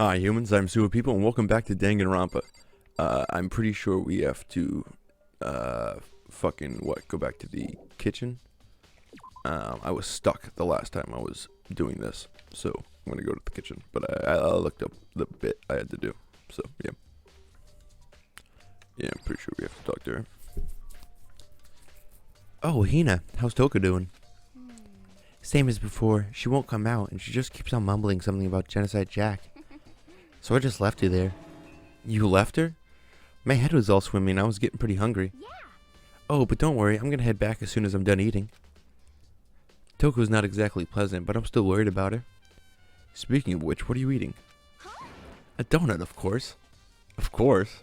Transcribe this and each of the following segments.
Hi humans, I'm Sewer People and welcome back to Danganronpa. I'm pretty sure we have to, go back to the kitchen. I was stuck the last time I was doing this, so I'm gonna go to the kitchen, but I looked up the bit I had to do, so yeah. Yeah, I'm pretty sure we have to talk to her. Oh, Hina, how's Toka doing? Same as before, she won't come out and she just keeps on mumbling something about Genocide Jack. So I just left you there. You left her? My head was all swimming. I was getting pretty hungry. Yeah. Oh, but don't worry. I'm going to head back as soon as I'm done eating. Toko's not exactly pleasant, but I'm still worried about her. Speaking of which, what are you eating? Huh? A donut, of course. Of course.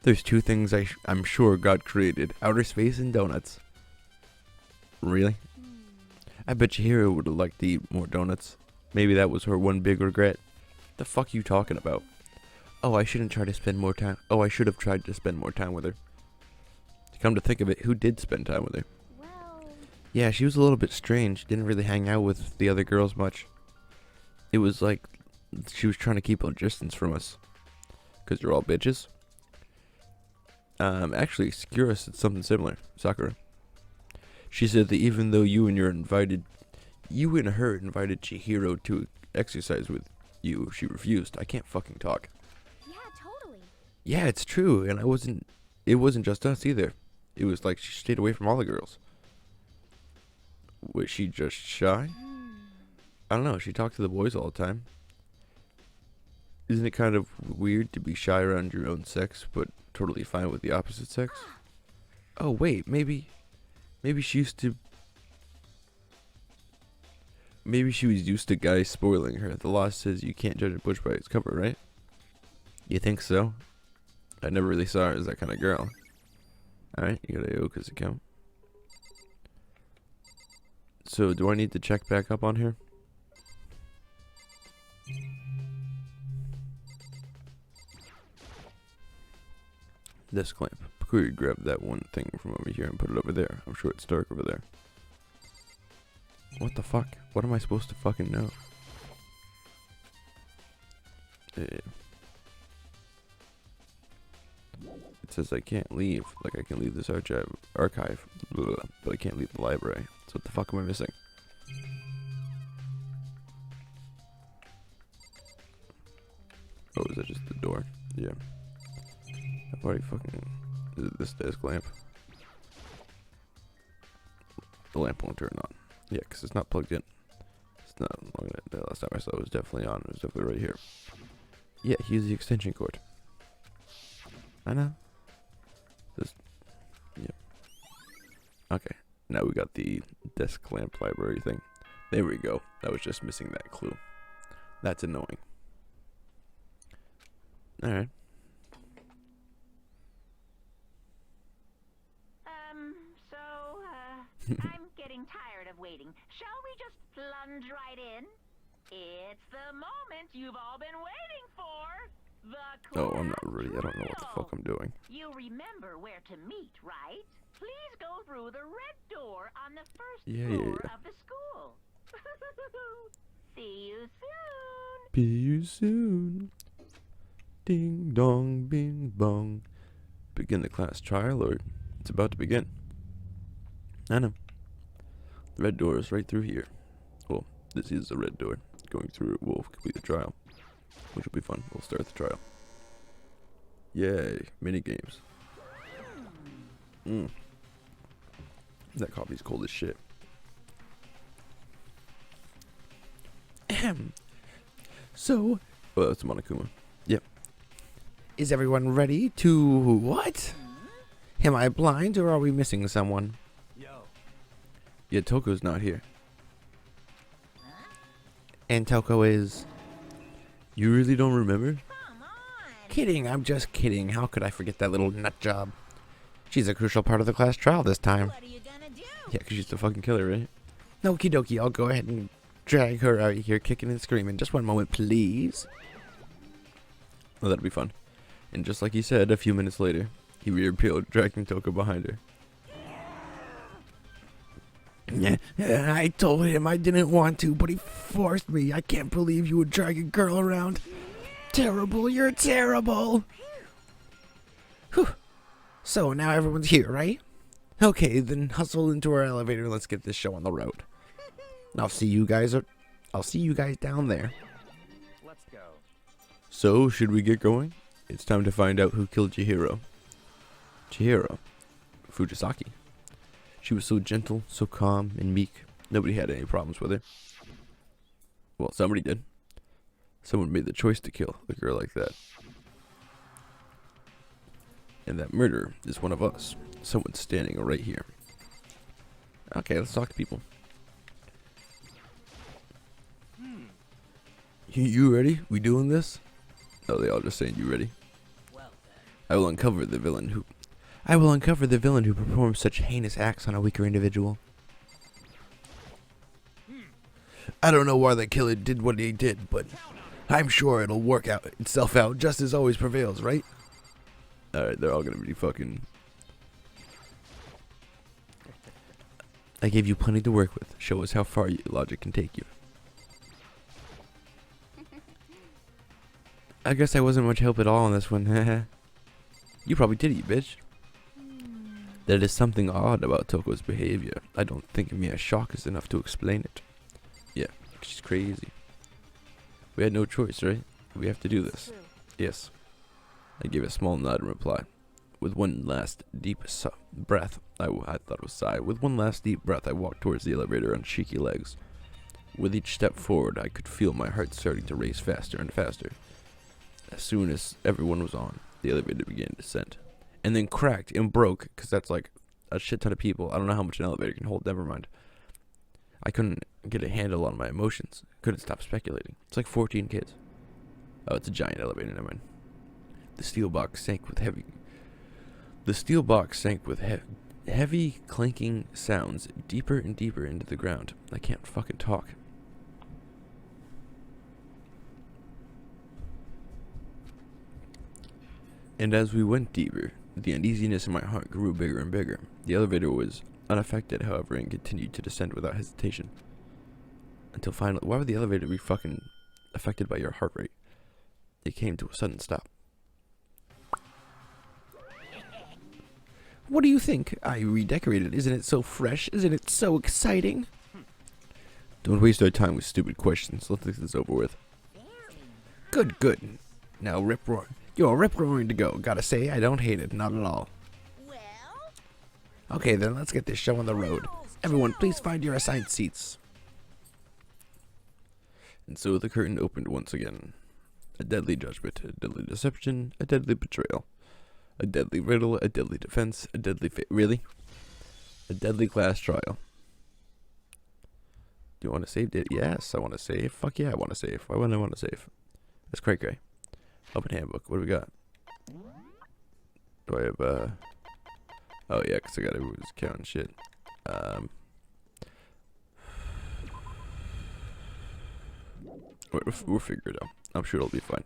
There's two things I'm sure God created. Outer space and donuts. Really? I bet Chihiro would have liked to eat more donuts. Maybe that was her one big regret. The fuck you talking about? Oh, I shouldn't try to spend more time. Oh, I should have tried to spend more time with her. Come to think of it, who did spend time with her? Well... Yeah, she was a little bit strange. Didn't really hang out with the other girls much. It was like she was trying to keep a distance from us. Because you're all bitches. Actually, Sakura said something similar. Sakura. She said that even though you and her invited Chihiro to exercise with you, she refused. I can't fucking talk. Yeah, totally. Yeah, it's true, and it wasn't just us either. It was like she stayed away from all the girls. Was she just shy? I don't know, she talked to the boys all the time. Isn't it kind of weird to be shy around your own sex, but totally fine with the opposite sex? Oh wait, maybe she used to... Maybe she was used to guys spoiling her. The law says you can't judge a bush by its cover, right? You think so? I never really saw her as that kind of girl. Alright, you got Aoka's account. So, do I need to check back up on her? Desk lamp. Query grab that one thing from over here and put it over there. I'm sure it's dark over there. What the fuck? What am I supposed to fucking know? It says I can't leave. Like I can leave this archive, blah, but I can't leave the library. So what the fuck am I missing? Oh, is that just the door? Yeah. I've already fucking... Is it this desk lamp? The lamp won't turn on. Yeah, because it's not plugged in. It's not long enough. The last time I saw it was definitely on. It was definitely right here. Yeah, use the extension cord. I know. Just, yeah. Okay, now we got the desk lamp library thing. There we go. That was just missing that clue. That's annoying. Alright. I'm getting tired of waiting. Shall we just plunge right in? It's the moment you've all been waiting for. The Oh, I'm not ready. I don't know what the fuck I'm doing. You remember where to meet, right? Please go through the red door on the first floor of the school. See you soon. See you soon. Ding dong, bing bong. Begin the class trial, or it's about to begin. I know. The red door is right through here. Well, this is the red door. Going through it will complete the trial, which will be fun. We'll start the trial. Yay, mini games. That coffee's cold as shit. Ahem. So, well, that's Monokuma. Yep. Is everyone ready to what? Am I blind or are we missing someone? Yeah, Toko's not here. And Toko is... You really don't remember? Come on. Kidding, I'm just kidding. How could I forget that little nut job? She's a crucial part of the class trial this time. What are you gonna do? Yeah, because she's the fucking killer, right? Okie dokie, I'll go ahead and drag her out of here kicking and screaming. Just one moment, please. Oh, that'll be fun. And just like he said, a few minutes later, he reappeared, dragging Toko behind her. I told him I didn't want to, but he forced me. I can't believe you would drag a girl around. Terrible, you're terrible. Whew. So now everyone's here, right? Okay, then hustle into our elevator and let's get this show on the road. I'll see you guys down there. Let's go. So, should we get going? It's time to find out who killed Chihiro. Chihiro. Fujisaki. She was so gentle, so calm, and meek. Nobody had any problems with her. Well, somebody did. Someone made the choice to kill a girl like that. And that murderer is one of us. Someone standing right here. Okay, let's talk to people. You ready? We doing this? Oh, they all just saying you ready. Well then. I will uncover the villain who performs such heinous acts on a weaker individual. I don't know why the killer did what he did, but I'm sure it'll work out itself out. Justice always prevails, right? Alright, they're all gonna be fucking... I gave you plenty to work with. Show us how far your logic can take you. I guess I wasn't much help at all on this one. You probably did it, bitch. There is something odd about Toko's behavior. I don't think mere shock is enough to explain it. Yeah, she's crazy. We had no choice, right? We have to do this. Yes. I gave a small nod in reply. With one last deep breath, I thought it was sigh. With one last deep breath, I walked towards the elevator on shaky legs. With each step forward, I could feel my heart starting to race faster and faster. As soon as everyone was on, the elevator began to descend. And then cracked and broke, because that's like a shit ton of people. I don't know how much an elevator can hold, never mind. I couldn't get a handle on my emotions. Couldn't stop speculating. It's like 14 kids. Oh, it's a giant elevator, never mind. The steel box sank with heavy clanking sounds deeper and deeper into the ground. I can't fucking talk. And as we went deeper, the uneasiness in my heart grew bigger and bigger. The elevator was unaffected, however, and continued to descend without hesitation. Until finally, why would the elevator be fucking affected by your heart rate? It came to a sudden stop. What do you think? I redecorated. Isn't it so fresh? Isn't it so exciting? Don't waste our time with stupid questions. Let's get this over with. Good, good. Now rip roar. You're rip roaring to go. Gotta say, I don't hate it. Not at all. Okay, then let's get this show on the road. Everyone, please find your assigned seats. And so the curtain opened once again. A deadly judgment, a deadly deception, a deadly betrayal. A deadly riddle, a deadly defense, a deadly really? A deadly class trial. Do you want to save it? Yes, I want to save. Fuck yeah, I want to save. Why wouldn't I want to save? That's cray cray. Open handbook. What do we got? Do I have, oh yeah, because I gotta just count shit. We'll figure it out. I'm sure it'll be fine.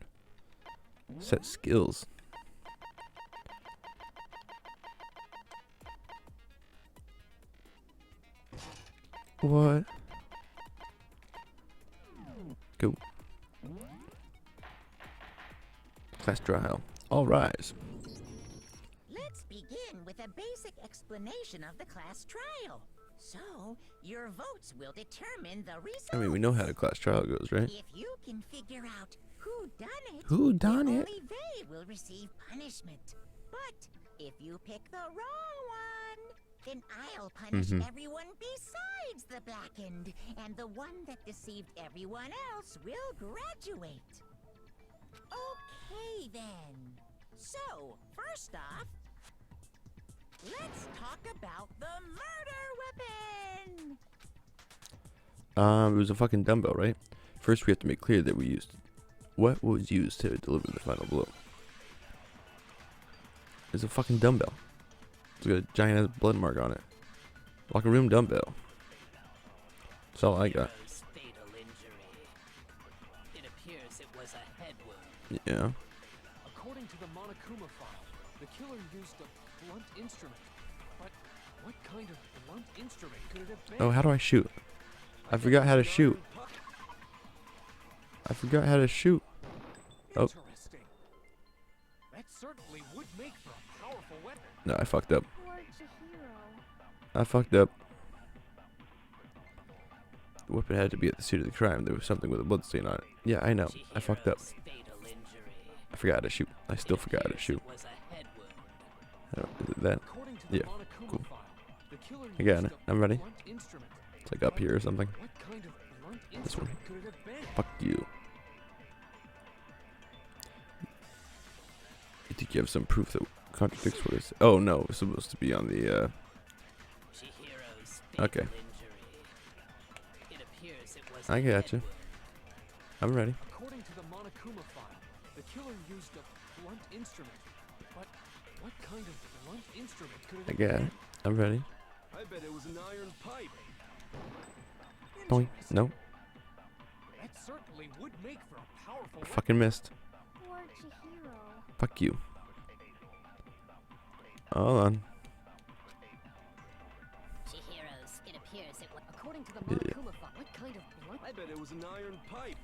Set skills. What? Cool. Class trial. All rise. Let's begin with a basic explanation of the class trial. So, your votes will determine the result. I mean, we know how the class trial goes, right? If you can figure out who done it, Who done it? only they will receive punishment. But if you pick the wrong one, then I'll punish everyone besides the blackened, and the one that deceived everyone else will graduate. Okay then. So, first off, let's talk about the murder weapon! It was a fucking dumbbell, right? First, we have to make clear that we used... What was used to deliver the final blow? It's a fucking dumbbell. It's got a giant ass blood mark on it. Locker room dumbbell. That's all I got. Fatal injury. It appears it was a head wound. Yeah. According to the Monokuma file, the killer used a blunt instrument. But what kind of blunt instrument could it have been? Oh, how do I shoot? I forgot how to shoot. I forgot how to shoot. Oh. Interesting. That certainly would make for a powerful weapon. No, I fucked up. Poor Chihiro. I fucked up. The weapon had to be at the scene of the crime. There was something with a bloodstain on it. Yeah, I know. I fucked up. Chihiro's fatal injury. I forgot how to shoot. I still forgot how to shoot. It was a head wound. I don't do that. According to the Yeah, Monokuma cool. file, the killer I got used it. a I'm ready. blunt instrument. It's like up here or something. What kind of blunt This one. instrument could it have been? Fuck you. You think you have some proof that contradicts what it's... Oh, no. It's supposed to be on the, Chihiro's Okay. fatal injury. It appears it was I a got head you. wound. I'm ready. According to the Monokuma file, the killer used a blunt instrument. But what kind of blunt instrument could it I have got been? it. I'm ready. I bet it was an iron pipe. Boing. No. That certainly would make for a powerful I fucking missed. Poor Chihiro. Fuck you. Hold on. Chihiro's, it appears it was. According to the Yeah. Monokuma file, what kind of blunt? I bet it was an iron pipe.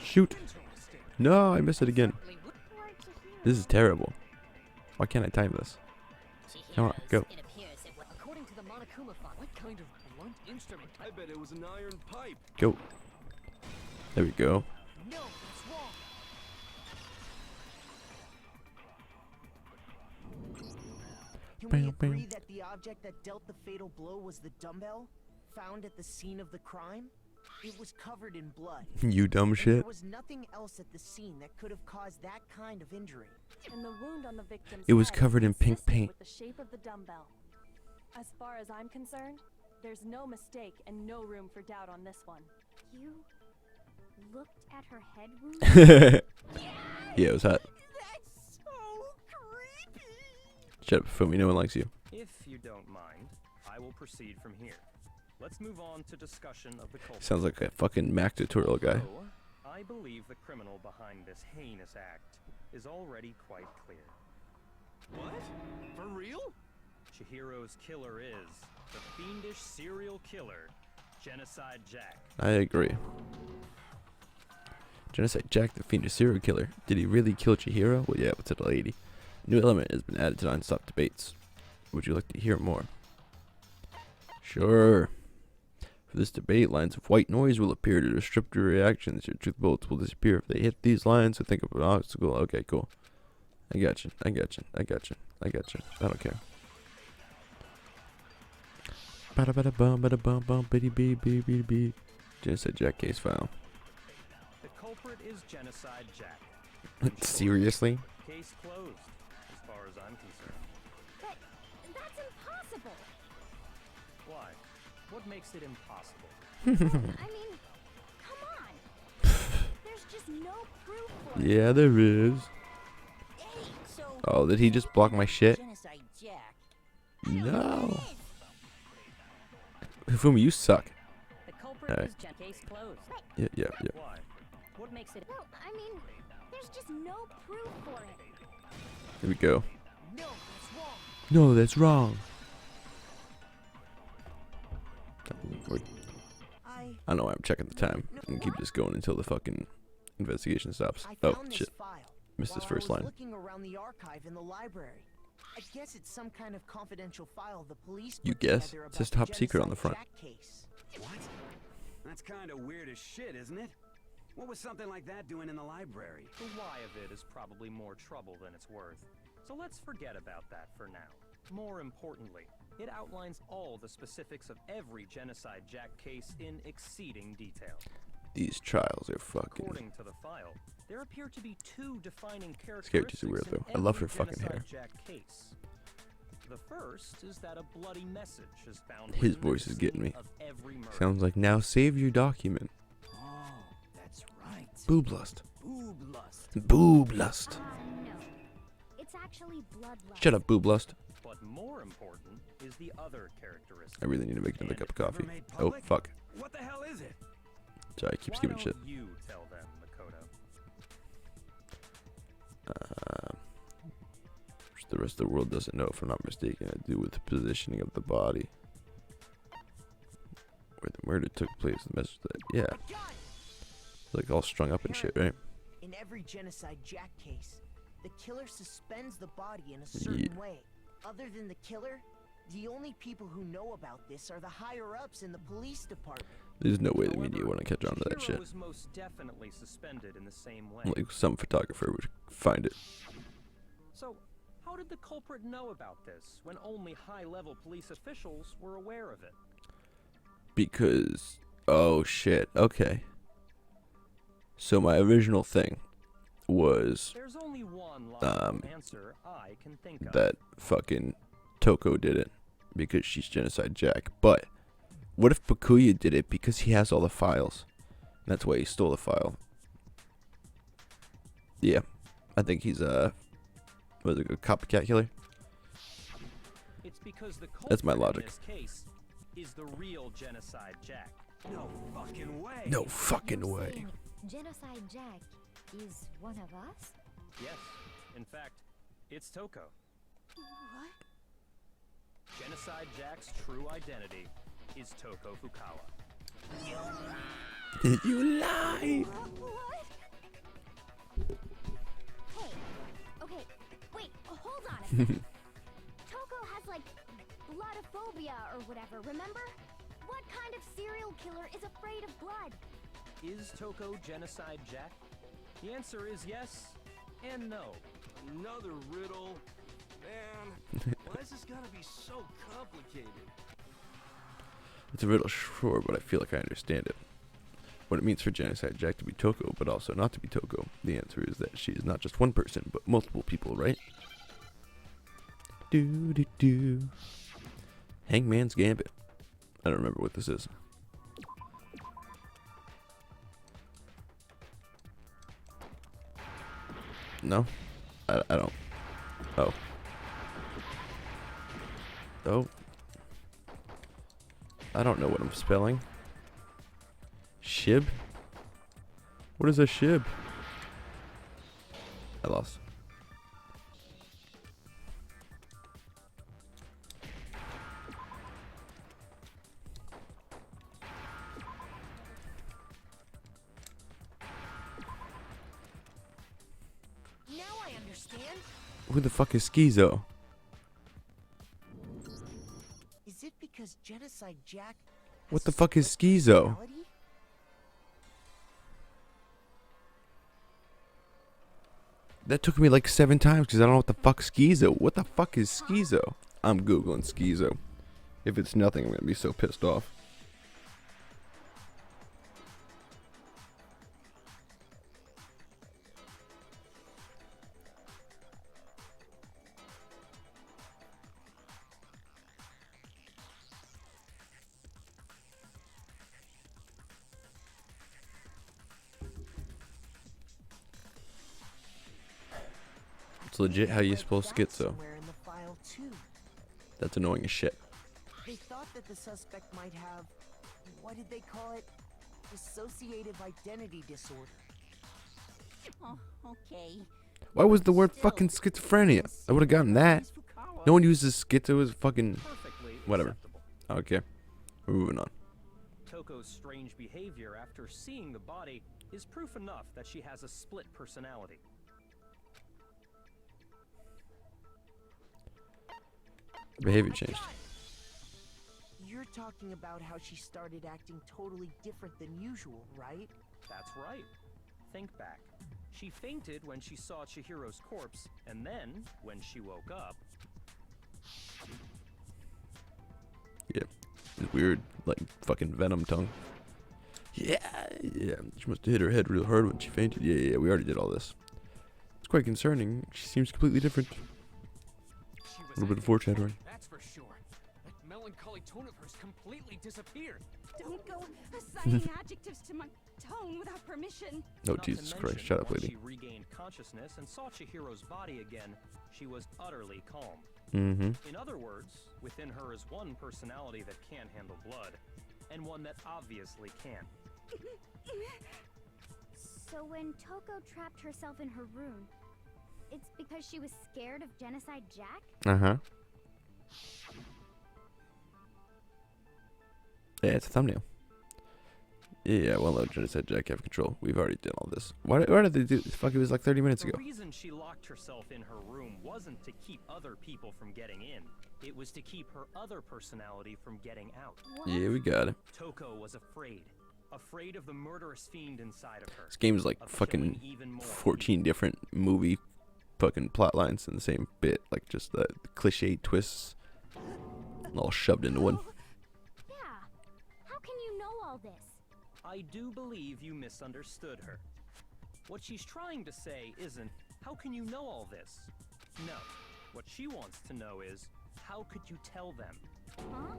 Shoot. Interesting. No, I missed it again. Certainly would- Poor Chihiro. This is terrible. Why can't I time this? Come on, go. It appears it was. According to the Monokuma file, what kind of blunt instrument? I bet it was an iron pipe. Go. There we go. No, that's wrong. Can Bam, we agree bam. that the object that dealt the fatal blow was the dumbbell found at the scene of the crime? It was covered in blood. You dumb And shit. there was nothing else at the scene that could have caused that kind of injury. And the wound on the victim's It was head covered in pink consistent paint. with the shape of the dumbbell. As far as I'm concerned, there's no mistake and no room for doubt on this one. You looked at her head wound? Yeah, it was hot. That's so creepy. Shut up, Fumi. No one likes you. If you don't mind, I will proceed from here. Let's move on to discussion of the culprit. Sounds like a fucking Mac tutorial guy. Although, I believe the criminal behind this heinous act is already quite clear. What? For real? Chihiro's killer is the fiendish serial killer, Genocide Jack. I agree. Genocide Jack, the fiendish serial killer. Did he really kill Chihiro? Well, yeah, what's it, a lady? A new element has been added to non-stop debates. Would you like to hear more? Sure. For this debate, lines of white noise will appear to disrupt your reactions. Your truth bullets will disappear if they hit these lines. So think of an obstacle. Okay, cool. I got you. I got you. I got you. I got you. I don't care. Bada bada bum bum bitty bee bee bee bee. Genocide Jack case file. The culprit is Genocide Jack. Seriously? Case closed, as far as I'm concerned. But that's impossible. Why? What makes it impossible? I mean, come on. There's just no proof for it. Yeah, there is. Hey, so. Oh, did he just block my shit? Genocide Jack. No. Fumi, you suck. The culprit Alright. is case closed. Yeah, yeah, yeah. Why? What makes it? Well, I mean, there's just no proof for it. Here we go. No, that's wrong. No, that's wrong. Wait, I I don't know why I'm checking the time. I'm gonna keep this going until the fucking investigation stops. Oh, found shit. this file. Missed his while first I was line. looking around the archive in the library. I guess it's some kind of confidential file the police You put guess? together It about says the top secret on the Genocide front. Jack case. What? That's kind of weird as shit, isn't it? What was something like that doing in the library? The why of it is probably more trouble than it's worth. So let's forget about that for now. More importantly, it outlines all the specifics of every Genocide Jack case in exceeding detail. These trials are fucking. According to the file, there appear to be two defining characters characteristics are weird, in though. I love every her fucking hair. Genocide Jack case. The first is that a bloody message is found His written at voice the is getting scene me. of every murder. Sounds like now save your document. Oh, that's right. Boob lust. Boob lust. Boob lust. No. It's actually bloodlust. Shut up, boob lust. But more important is the other characteristic. I really need to make another cup of Never coffee. made Oh, public? fuck. What the hell is it? Sorry, I keep Why skipping don't shit. you tell them, Makoto? Which the rest of the world doesn't know, if I'm not mistaken, had to do with the positioning of the body. Where the murder took place, the message that, yeah. Like all strung up and shit, right? In every Genocide Jack case, the killer suspends the body in a certain way. Other than the killer, the only people who know about this are the higher-ups in the police department. There's no way the media want to catch on to that shit. Chihiro was most definitely suspended in the same way. Like some photographer would find it. So, how did the culprit know about this when only high-level police officials were aware of it? Because, oh shit, okay. So my original thing was There's only one logical answer I can think of. that fucking Toko did it because she's Genocide Jack. But what if Bakuya did it because he has all the files? That's why he stole the file. Yeah, I think he's was it a copycat killer? It's because the That's my culprit logic. in this case is the real Genocide Jack. No fucking way. No fucking You're way. saying Genocide Jack is one of us? Yes, in fact, it's Toko. What? Genocide Jack's true identity is Toko Fukawa. You lie. What? Hey, okay, wait, hold on a second. Toko has like bloodophobia or whatever, remember? What kind of serial killer is afraid of blood? Is Toko Genocide Jack? The answer is yes and no. Another riddle. Man, why is this gotta be so complicated? It's a riddle, sure, but I feel like I understand it. What it means for Genocide Jack to be Toko, but also not to be Toko. The answer is that she is not just one person, but multiple people, right? Do. Hangman's Gambit. I don't remember what this is. No? I don't. Oh. Oh. I don't know what I'm spelling. Shib? What is a shib? I lost. Now I understand. Who the fuck is Schizo? Is it because Genocide Jack What has the a fuck is split Schizo? personality? That took me like 7 times because I don't know what the fuck Schizo. What the fuck is Schizo? I'm googling Schizo. If it's nothing, I'm gonna be so pissed off. It's legit how you Read spell that schizo. somewhere in the file too. That's annoying as shit. They thought that the suspect might have, what did they call it? Dissociative identity disorder. Oh, okay. Why was the word fucking schizophrenia? I would have gotten that. No one uses schizo as fucking Perfectly whatever. acceptable. Okay, we're moving on. Toko's strange behavior after seeing the body is proof enough that she has a split personality. Behavior changed. You're talking about how she started acting totally different than usual, right? That's right. Think back. She fainted when she saw Chihiro's corpse, and then, when she woke up, Yeah, it's weird, like fucking venom tongue. Yeah. She must have hit her head real hard when she fainted. Yeah. We already did all this. It's quite concerning. She seems completely different. She was A little bit of acting foreshadowing. different, that's for sure. That melancholy tone of hers completely disappeared. Don't go assigning adjectives to my tone without permission. Oh, not to Jesus Christ. mention, Shut up, once lady. she regained consciousness and saw Chihiro's body again, she was utterly calm. Mm-hmm. In other words, within her is one personality that can't handle blood, and one that obviously can. So when Toko trapped herself in her room, it's because she was scared of Genocide Jack? Uh-huh. Yeah, it's a thumbnail. Yeah, well, let Genocide Jack have control. We've already done all this. Why did they do? Fuck, it was like 30 minutes ago. The reason she locked herself in her room wasn't to keep other people from getting in. It was to keep her other personality from getting out. Yeah, we got it. Toko was afraid of the murderous fiend inside of her. This game is like fucking 14 different movie fucking plot lines in the same bit, like just the cliche twists all shoved into one. Yeah. How can you know all this? I do believe you misunderstood her. What she's trying to say isn't, how can you know all this? No. What she wants to know is, how could you tell them? Huh?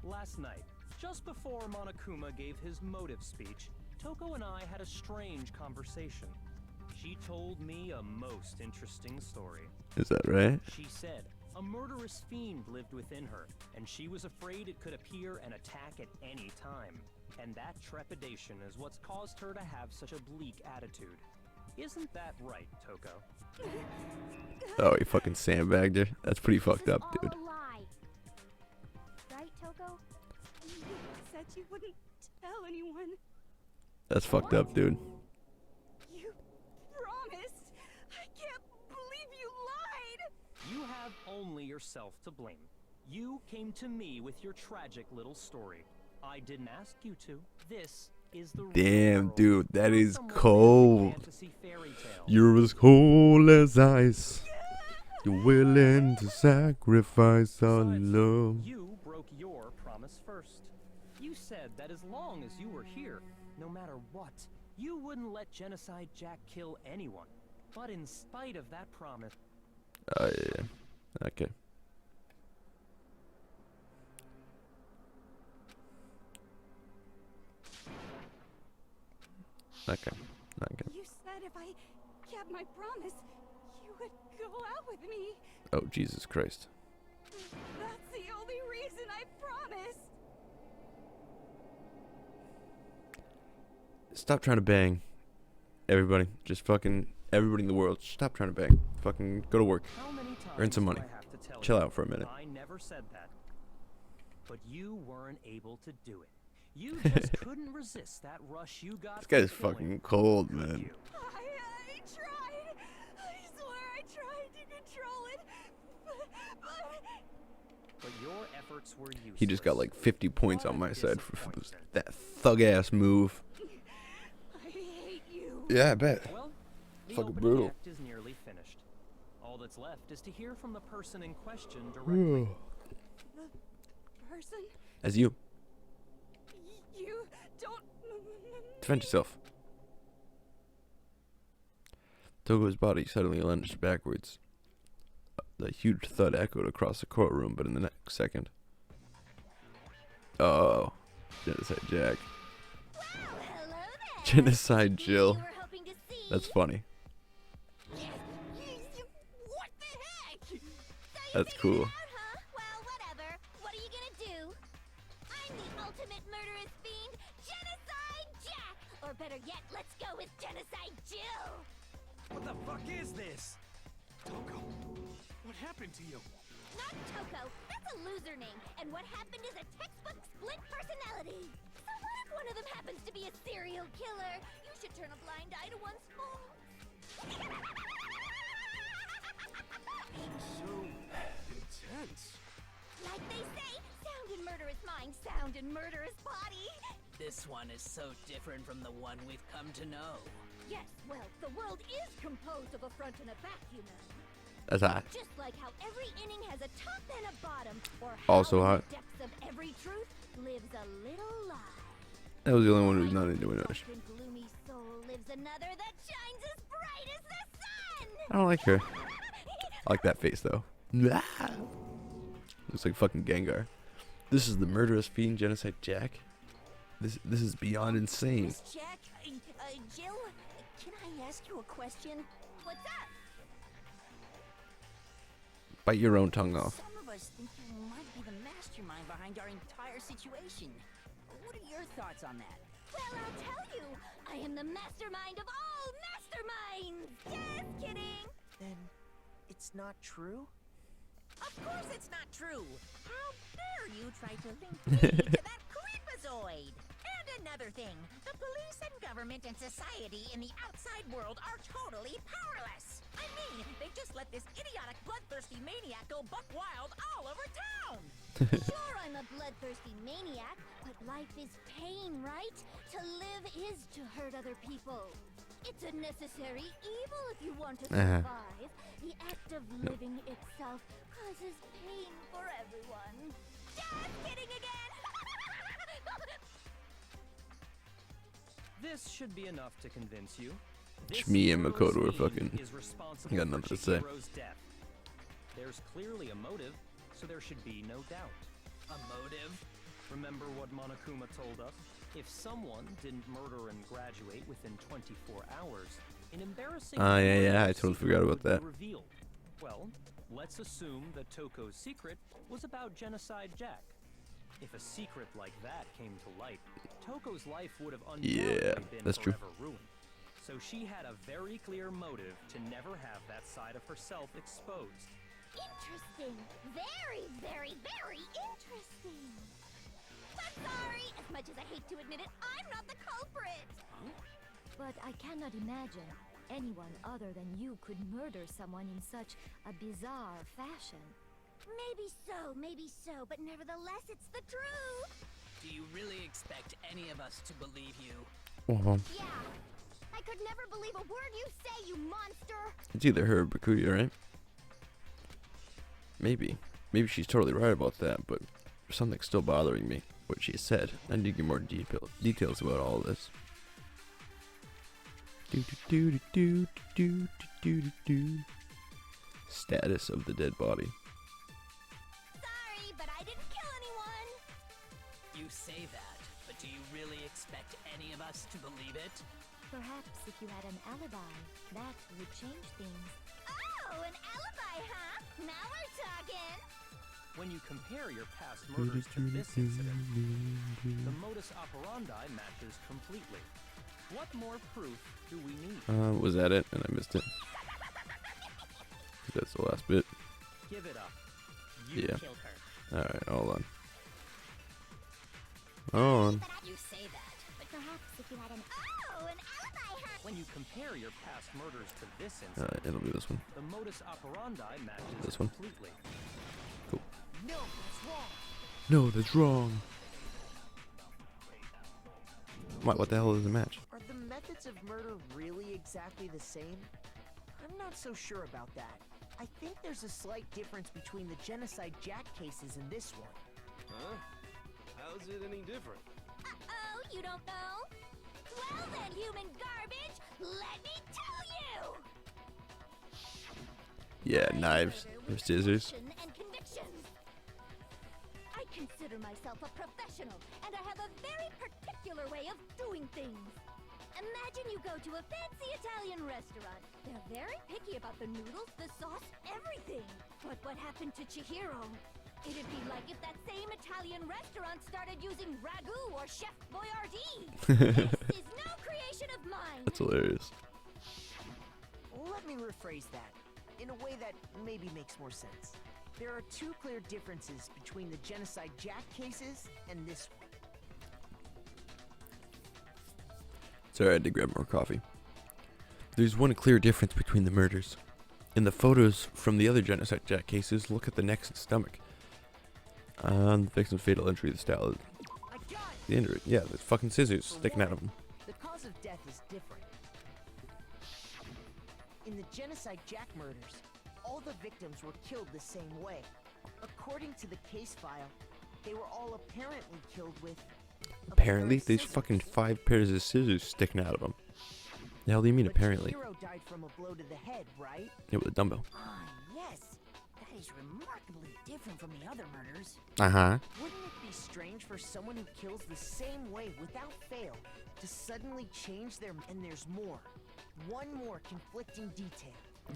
Last night, just before Monokuma gave his motive speech, Toko and I had a strange conversation. She told me a most interesting story. Is that right? She said a murderous fiend lived within her, and she was afraid it could appear and attack at any time. And that trepidation is what's caused her to have such a bleak attitude. Isn't that right, Toko? Oh, he fucking sandbagged her. That's pretty fucked up, All dude. a lie. Right, Toko? You said you wouldn't tell anyone. That's fucked up, dude. You promised. I can't believe you lied. You have only yourself to blame. You came to me with your tragic little story. I didn't ask you to. This is the real Damn, world. dude, that Not is some cold. romantic fantasy fairy tale. You're as cold as ice. You're willing to sacrifice our Besides, love. You broke your promise first. You said that as long as you were here, no matter what, you wouldn't let Genocide Jack kill anyone. But in spite of that promise, Oh, yeah. Okay. Okay. Okay. You said if I kept my promise, you would go out with me. Oh, Jesus Christ. That's the only reason I promised. Stop trying to bang. Everybody. Just fucking everybody in the world. Stop trying to bang. Fucking go to work. how many times Earn some do money. I have to tell Chill you? out for a minute. I never said that. But you weren't able to do it. You just couldn't resist that rush you got. This guy's from killing, fucking cold, could man. you? I tried. I swear I tried to control it. But your efforts were useless. He just got like 50 points What on a my side for disappointment. that thug ass move. I hate you. Yeah, I bet. Well, the Fucking opening brutal. act is nearly finished. All that's left is to hear from the person in question directly. The person As you. you don't. Defend yourself. Togo's body suddenly lunged backwards. The huge thud echoed across the courtroom, but in the next second. Oh. Genocide Jack. Well, hello there. Genocide Jill. You were hoping to see. That's funny. What the heck? So you That's figured cool. it out, huh? Well, whatever. What are you gonna do? I'm the ultimate murderous fiend, Genocide Jack. Or better yet, let's go with Genocide Jill. What the fuck is this? Toko, what happened to you? Not Toko. That's a loser name. And what happened is a textbook split personality. So what if one of them happens to be a serial killer? You should turn a blind eye to one's faults. So intense. Like they say, sound in murderous mind, sound in murderous body. This one is so different from the one we've come to know. Yes, well, the world is composed of a front and a back, you know. That's hot. Just like how every inning has a top and a bottom, or Also how in hot. the depths of every truth lives a little lie. That was the only one who's not into it. In gloomy soul lives another that shines as bright as the sun. I don't like her. I like that face though. Looks like fucking Gengar. This is the murderous fiend Genocide Jack. This is beyond insane. Miss Jack, Jill, can I ask you a question? What's up? Bite your own tongue off. Some of us think you might be the mastermind behind our entire situation. What are your thoughts on that? Well, I'll tell you. I am the mastermind of all masterminds. Just kidding. Then it's not true? Of course it's not true. How dare you try to link me to that creepazoid? And another thing. The police and government and society in the outside world are totally powerless. I mean, they just let this idiotic bloodthirsty maniac go buck wild all over town. Sure, I'm a bloodthirsty maniac, but life is pain, right? To live is to hurt other people. It's a necessary evil if you want to survive. The act of living itself causes pain for everyone. Just kidding again. This should be enough to convince you. It's me and hero's Makoto are fiend fucking- is responsible got nothing for to say. Chihiro's death. There's clearly a motive, so there should be no doubt. A motive? Remember what Monokuma told us? If someone didn't murder and graduate within 24 hours, an embarrassing yeah, I totally forgot about would be that. revealed. Well, let's assume that Toko's secret was about Genocide Jack. If a secret like that came to light, Toko's life would have undoubtedly been that's true. forever ruined. So she had a very clear motive to never have that side of herself exposed. Interesting. Very, very, very interesting. But sorry, as much as I hate to admit it, I'm not the culprit. But I cannot imagine anyone other than you could murder someone in such a bizarre fashion. Maybe so, but nevertheless, it's the truth. Do you really expect any of us to believe you? Yeah. I could never believe a word you say, you monster. It's either her or Bakuya, right? Maybe she's totally right about that, but something's still bothering me. What she said. I need to get more details about all this. Status of the dead body. Sorry, but I didn't kill anyone. You say that, but do you really expect any of us to believe it? Perhaps if you had an alibi, that would change things. Oh, an alibi, huh? Now we're talking. When you compare your past murders to this incident, the modus operandi matches completely. What more proof do we need? Was that it? And I missed it. That's the last bit. Give it up. You Yeah. killed her. Alright, hold on. Hold on. You say that, but perhaps if you had an alibi, huh? When you compare your past murders to this incident, Alright, it'll be this one. the modus operandi matches This one? completely. Cool. No, that's wrong. No, that's wrong. What the hell is a match? Are the methods of murder really exactly the same? I'm not so sure about that. I think there's a slight difference between the Genocide Jack cases and this one. Huh? How's it any different? Uh-oh, you don't know? Well then, human garbage, let me tell you! Yeah, knives or scissors. And convictions. I consider myself a professional, and I have a very particular way of doing things. Imagine you go to a fancy Italian restaurant. They're very picky about the noodles, the sauce, everything. But what happened to Chihiro? It'd be like if that same Italian restaurant started using ragu or Chef Boyardee. This is no creation of mine. That's hilarious. Let me rephrase that in a way that maybe makes more sense. There are two clear differences between the Genocide Jack cases and this one. Sorry, I had to grab more coffee. There's one clear difference between the murders. In the photos from the other Genocide Jack cases, look at the neck and stomach. On the victim's fatal injury, the style is I got it! the injury. Yeah, there's fucking scissors For sticking out of one, them. The cause of death is different. In the Genocide Jack murders, all the victims were killed the same way. According to the case file, they were all apparently killed with a pair Apparently, of there's scissors. fucking 5 pairs of scissors sticking out of them. The hell do you mean, But apparently? Chihiro died from a blow to the head, right? Yeah, with a dumbbell. Ah, yes. That is remarkably different from the other murders. Uh-huh. Wouldn't it be strange for someone who kills the same way without fail to suddenly change their... And there's more. One more conflicting detail.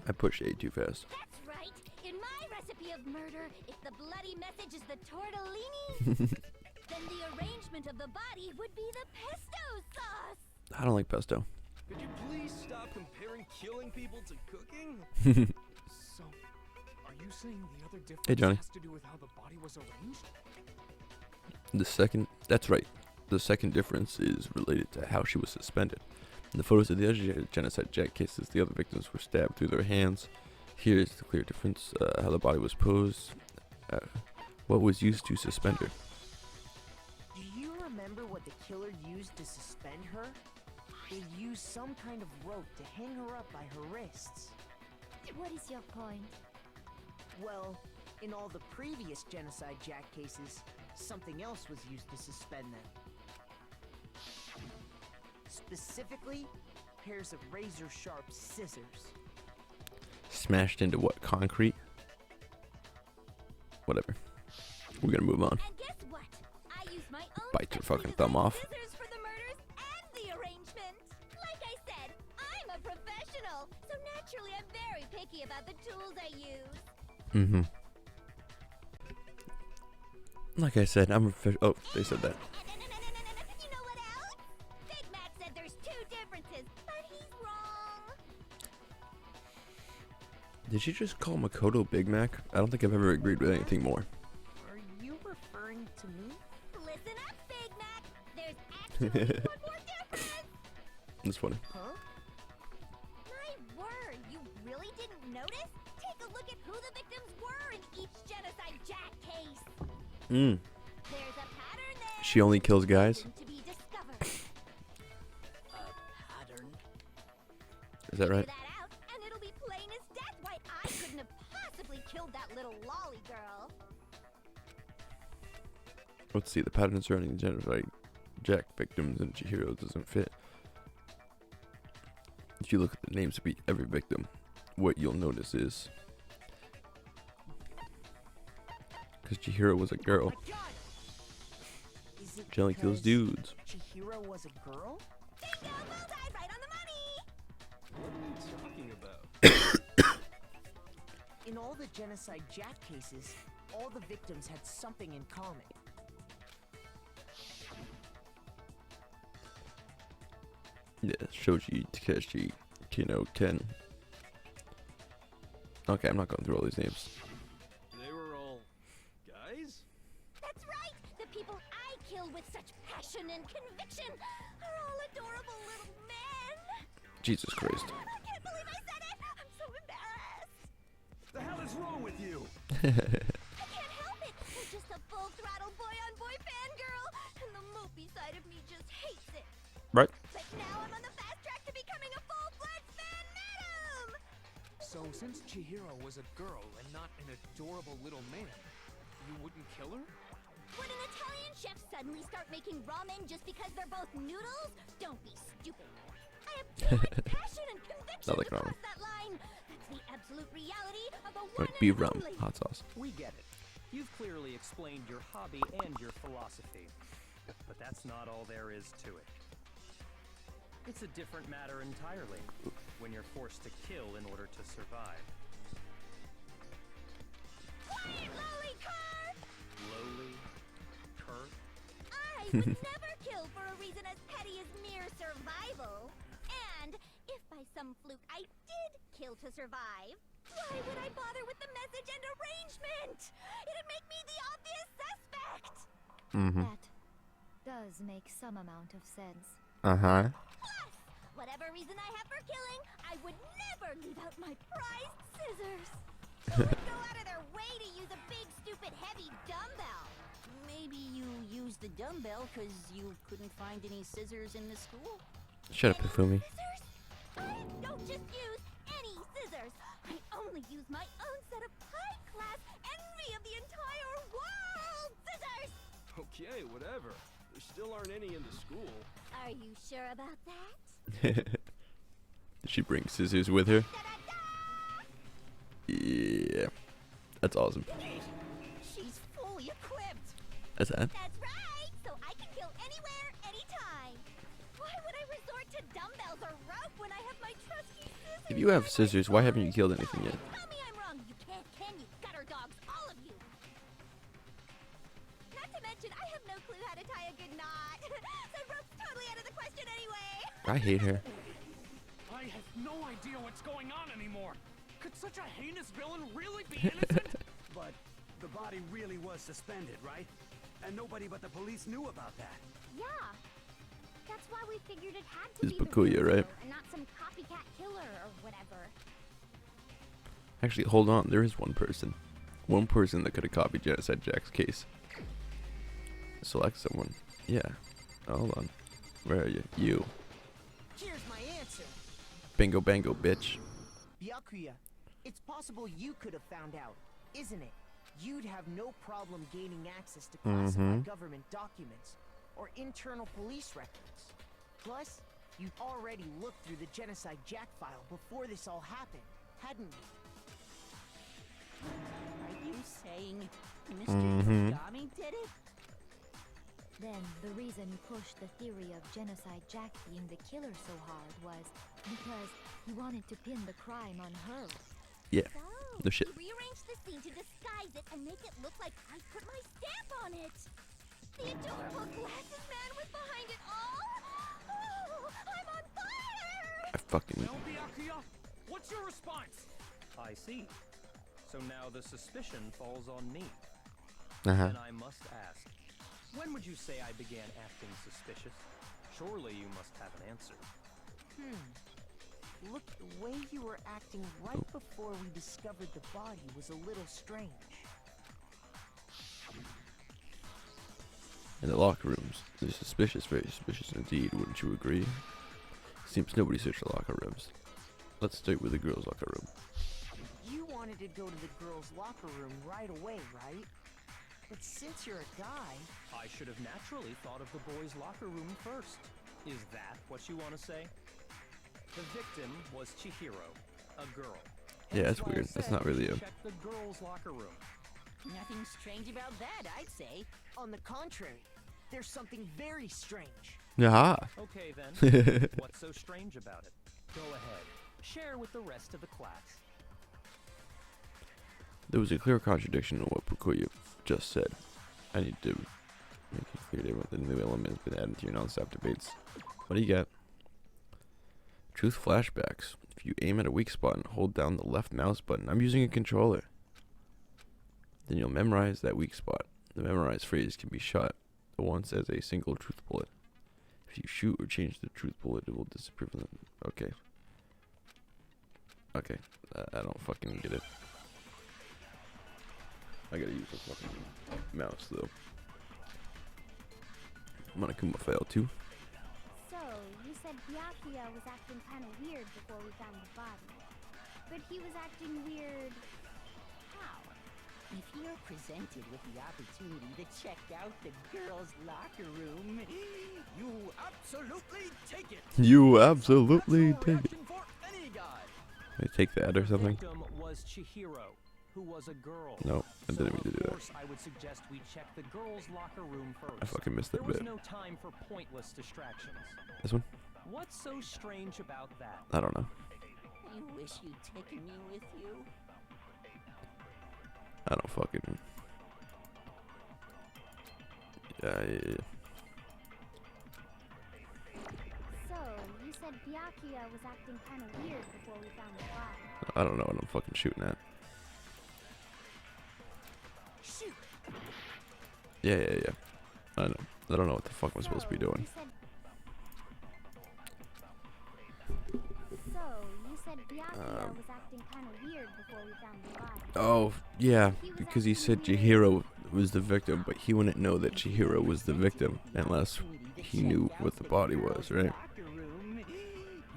I pushed A too fast. That's right. In my recipe of murder, if the bloody message is the tortellini, then the arrangement of the body would be the pesto sauce. I don't like pesto. Could you please stop comparing killing people to cooking? So, are you saying the other difference Hey, Johnny. has to do with how the body was arranged? The second, that's right. The second difference is related to how she was suspended. In the photos of the other genocide Jack cases, the other victims were stabbed through their hands. Here's the clear difference, how the body was posed, what was used to suspend her. Do you remember what the killer used to suspend her? They used some kind of rope to hang her up by her wrists. What is your point? Well, in all the previous genocide Jack cases, something else was used to suspend them. Specifically, pairs of razor-sharp scissors. Smashed into what, concrete? Whatever. We're gonna move on. And guess what? I use my own Bite your specially fucking thumb designed off. scissors for the murders and the arrangement. Like I said, I'm a professional, so naturally I'm very picky about the tools I use. Mm-hmm. Like I said, I'm a oh, they said that. You know what else? Big Mac said there's two differences, but he's wrong. Did she just call Makoto Big Mac? I don't think I've ever agreed with anything more. Are you referring to me? Listen up, Big Mac. There's actually one more difference. That's funny. Huh? My word, you really didn't notice? Take a look at who the victims were in each genocide Jack case. Mm. There's a pattern there. She only kills guys? To be discovered. Pattern? Is that right? Figure that out, and it'll be plain as death why I couldn't have possibly killed that little lolly girl. Let's see, the pattern surrounding genocide Jack victims and Chihiro doesn't fit. If you look at the names of every victim, what you'll notice is, because Chihiro was a girl, Oh my God! Is it she only kills because dudes. Chihiro was a girl? Bingo, bullseye, right on the money. What are you talking about? In all the genocide Jack cases, all the victims had something in common. Yeah, Shoji, Takeshi, Kino, Ken. Okay, I'm not going through all these names. They were all guys? That's right. The people I killed with such passion and conviction are all adorable little men. Jesus Christ. I can't believe I said it. I'm so embarrassed. The hell is wrong with you? I can't help it. I'm just a full-throttle boy-on-boy fangirl, and the mopey side of me just hates it. Right? But now I'm on the fast track to becoming a full-fledged fan madam. So since Chihiro was a girl and not an adorable little man, you wouldn't kill her? Would an Italian chef suddenly start making ramen just because they're both noodles? Don't be stupid. I have too much passion and conviction Not like to ramen. cross that line. That's the absolute reality of a one Like beef and rum, only. hot sauce. We get it. You've clearly explained your hobby and your philosophy. But that's not all there is to it. It's a different matter entirely when you're forced to kill in order to survive. Quiet, lolly cur! Lowly, curt, I would never kill for a reason as petty as mere survival. And if by some fluke I did kill to survive, why would I bother with the message and arrangement? It'd make me the obvious suspect. Mm-hmm. That does make some amount of sense. Uh-huh. Plus, whatever reason I have for killing, I would never leave out my prized scissors. Who would go out of their way to use a big, stupid, heavy dumbbell? Maybe you used the dumbbell because you couldn't find any scissors in the school? Shut up, Hifumi. Scissors? I don't just use any scissors. I only use my own set of high-class, envy of the entire world scissors. Okay, whatever. There still aren't any in the school. Are you sure about that? Did she bring scissors with her? Yeah. That's awesome. She's fully equipped. That's that. That's right. So I can kill anywhere, anytime. Why would I resort to dumbbells or rope when I have my trusty scissors? If you have scissors, why haven't you killed anything yet? Tell me I'm wrong. You can't, can you? Gutter dogs, all of you. Not to mention, I have no clue how to tie a good knot. So rope's totally out of the question anyway. I hate her. I have no idea what's going on anymore. Could such a heinous villain really be innocent? But the body really was suspended, right? And nobody but the police knew about that. Yeah. That's why we figured it had to It's be the Bakuya, real right? killer and not some copycat killer or whatever. Actually, hold on. There is one person. One person that could have copied Genocide Jack's case. Select someone. Yeah. Hold on. Where are you? You. Here's my answer. Bingo bango, bitch. Byakuya, it's possible you could have found out, isn't it? You'd have no problem gaining access to classified government documents or internal police records. Plus, you'd already looked through the Genocide Jack file before this all happened, hadn't you? Are you saying Mr. Yagami did it? Then the reason he pushed the theory of Genocide Jack being the killer so hard was because he wanted to pin the crime on her. Yeah. So, No shit. he rearranged the scene to disguise it and make it look like I put my stamp on it. The adorable glasses man was behind it all. Oh, I'm on fire! I fucking. Well, Byakuya, what's your response? I see. So now the suspicion falls on me. Uh-huh. And I must ask, when would you say I began acting suspicious? Surely you must have an answer. Look, the way you were acting right before we discovered the body was a little strange. In the locker rooms. They're suspicious, very suspicious indeed, wouldn't you agree? Seems nobody searched the locker rooms. Let's start with the girls' locker room. You wanted to go to the girls' locker room right away, right? But since you're a guy... I should have naturally thought of the boys' locker room first. Is that what you want to say? The victim was Chihiro, a girl. Yeah, that's why I weird. That's said not really you a. should check the girls' locker room. Nothing strange about that, I'd say. On the contrary, there's something very strange. Aha! Okay then, what's so strange about it? Go ahead, share with the rest of the class. There was a clear contradiction in what Bakuya just said. I need to make it clear that the new element has been added to your non-stop debates. What do you got? Truth flashbacks. If you aim at a weak spot and hold down the left mouse button, I'm using a controller, then you'll memorize that weak spot. The memorized phrase can be shot once as a single truth bullet. If you shoot or change the truth bullet, it will disappear from the... Okay. Okay. I don't fucking get it. I gotta use a fucking mouse, though. Monokuma failed too. So, you said Byakuya was acting kind of weird before we found the body. But he was acting weird... how? If you're presented with the opportunity to check out the girls' locker room, You absolutely take it. You absolutely Natural take it. reaction for any guy. Can I take that or something? The victim was Chihiro, who was a girl. No, I didn't mean to do Of that. course, I would suggest we check the girls' locker room first. I fucking missed that There was bit. no time for pointless distractions. This one? What's so strange about that? I don't know. you wish you'd taken me with you. I don't fucking... Yeah. So, you said Byakuya was acting kind of weird before we found the body. I don't know what I'm fucking shooting at. Shoot! Yeah. I know. I don't know what the fuck I'm supposed to be doing. So, you said Byakuya was acting kind of weird before we found the body. Oh, yeah, because he said Chihiro was the victim, but he wouldn't know that Chihiro was the victim unless he knew what the body was, right? Locker room.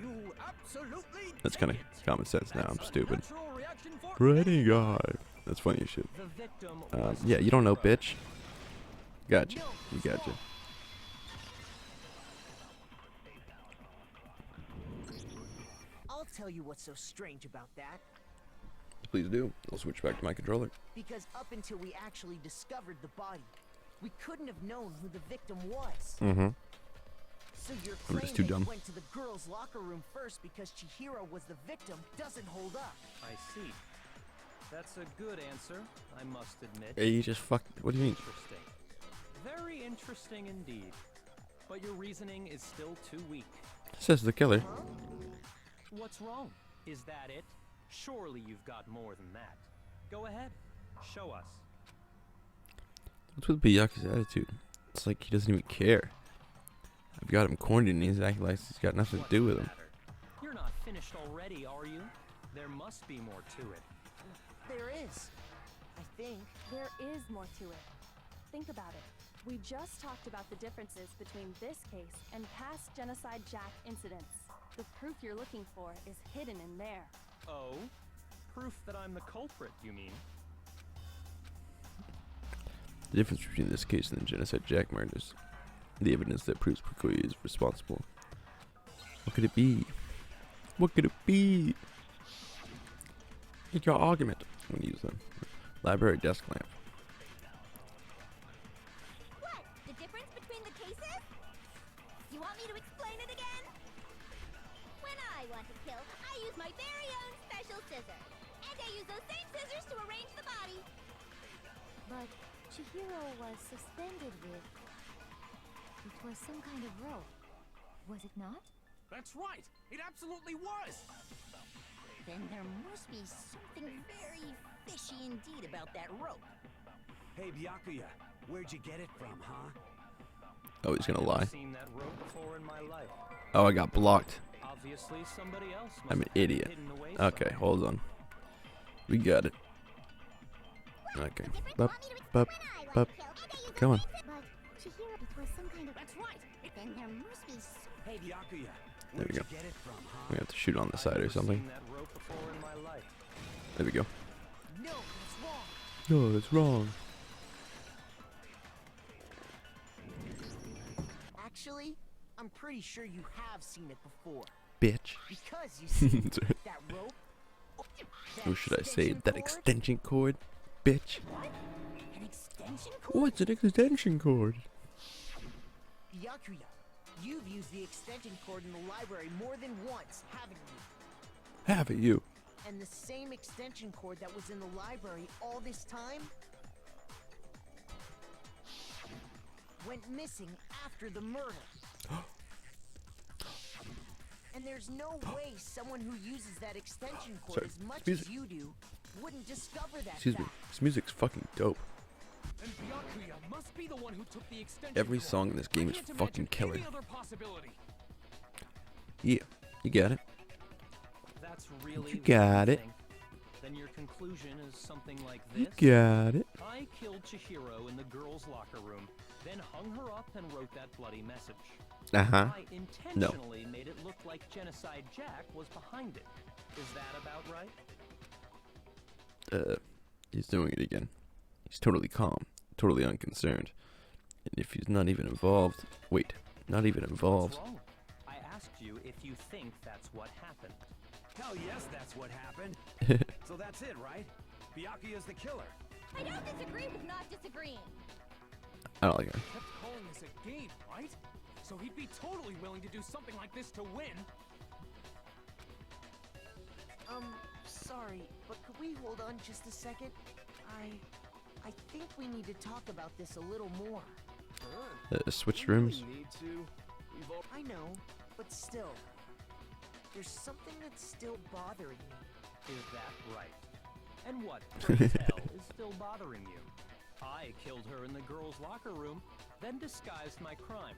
You absolutely That's kind of common sense now. I'm stupid. natural reaction for Pretty guy. That's funny as shit. The victim was Yeah, you don't know, Chihiro. bitch. Gotcha. You gotcha. I'll tell you what's so strange about that. Please do. I'll switch back to my controller. Because up until we actually discovered the body, we couldn't have known who the victim was. Mm-hmm. So your I'm claim just too that you dumb. went to the girls' locker room first because Chihiro was the victim doesn't hold up. I see. That's a good answer, I must admit. Hey, you just fucked. What do you mean? Interesting. Very interesting indeed. But your reasoning is still too weak. Says the killer. What's wrong? Is that it? Surely you've got more than that. Go ahead. Show us. What's with Byakuya's attitude? It's like he doesn't even care. I've got him cornered and he's acting like he's got nothing to do with him. You're not finished already, are you? There must be more to it. There is. I think. There is more to it. Think about it. We just talked about the differences between this case and past Genocide Jack incidents. The proof you're looking for is hidden in there. Oh? Proof that I'm the culprit, you mean? The difference between this case and the Genocide Jack murders. The evidence that proves Pakuya is responsible. What could it be? What could it be? It's your argument. I'm gonna use the library desk lamp. What? The difference between the cases? You want me to explain it again? When I want to kill, I use my very own special scissors. And I use those same scissors to arrange the body. But Chihiro was suspended with... It was some kind of rope. Was it not? That's right! It absolutely was! Then there must be something very fishy indeed about that rope. Hey, Byakuya, where'd you get it from, huh? Oh, he's gonna lie. I've seen that rope before in my life. Oh, I got blocked. Obviously, somebody else must I'm an have idiot. hidden away Okay, somewhere. hold on. We got it. Okay. Bup, bup, bup. Come on. But Chihiro, it was some kind of... That's right! Then there must be Hey, Byakuya, There where'd we you go. get it from, huh? We have to shoot on the side or something. Seen that rope before in my life. There we go. No, that's wrong. No, that's wrong. Actually, I'm pretty sure you have seen it before. Bitch. Because you see, that rope... Or should I say that extension cord? Bitch. an extension cord. What's an extension cord? Byakuya, you've used the extension cord in the library more than once, haven't you? Haven't you? And the same extension cord that was in the library all this time went missing after the murder. And there's no way someone who uses that extension cord Sorry, as much music. as you do wouldn't discover that Excuse me. fact. This music's fucking dope. And Byakuya must be the one who took the extension Every cord. song in this game I is can't fucking imagine killer. any other possibility. Yeah, you got it. That's really You what got you it. think? Then your conclusion is something like You this. got it. I killed Chihiro in the girls' locker room, then hung her up and wrote that bloody message. Uh-huh. I intentionally made it look like Genocide Jack was behind it. Is that about right? He's doing it again. He's totally calm, totally unconcerned. And if he's not even involved... Wait, not even involved. What's wrong? I asked you if you think that's what happened. Hell yes, that's what happened. So that's it, right? Byakuya's the killer. I don't disagree with not disagreeing. I don't like her. Kept calling this a game, right? So he'd be totally willing to do something like this to win. Sorry, but could we hold on just a second? I think we need to talk about this a little more. Switched rooms. Need to. I know, but still. There's something that's still bothering me. Is that right? And what, pray tell, is still bothering you? I killed her in the girls' locker room, then disguised my crime.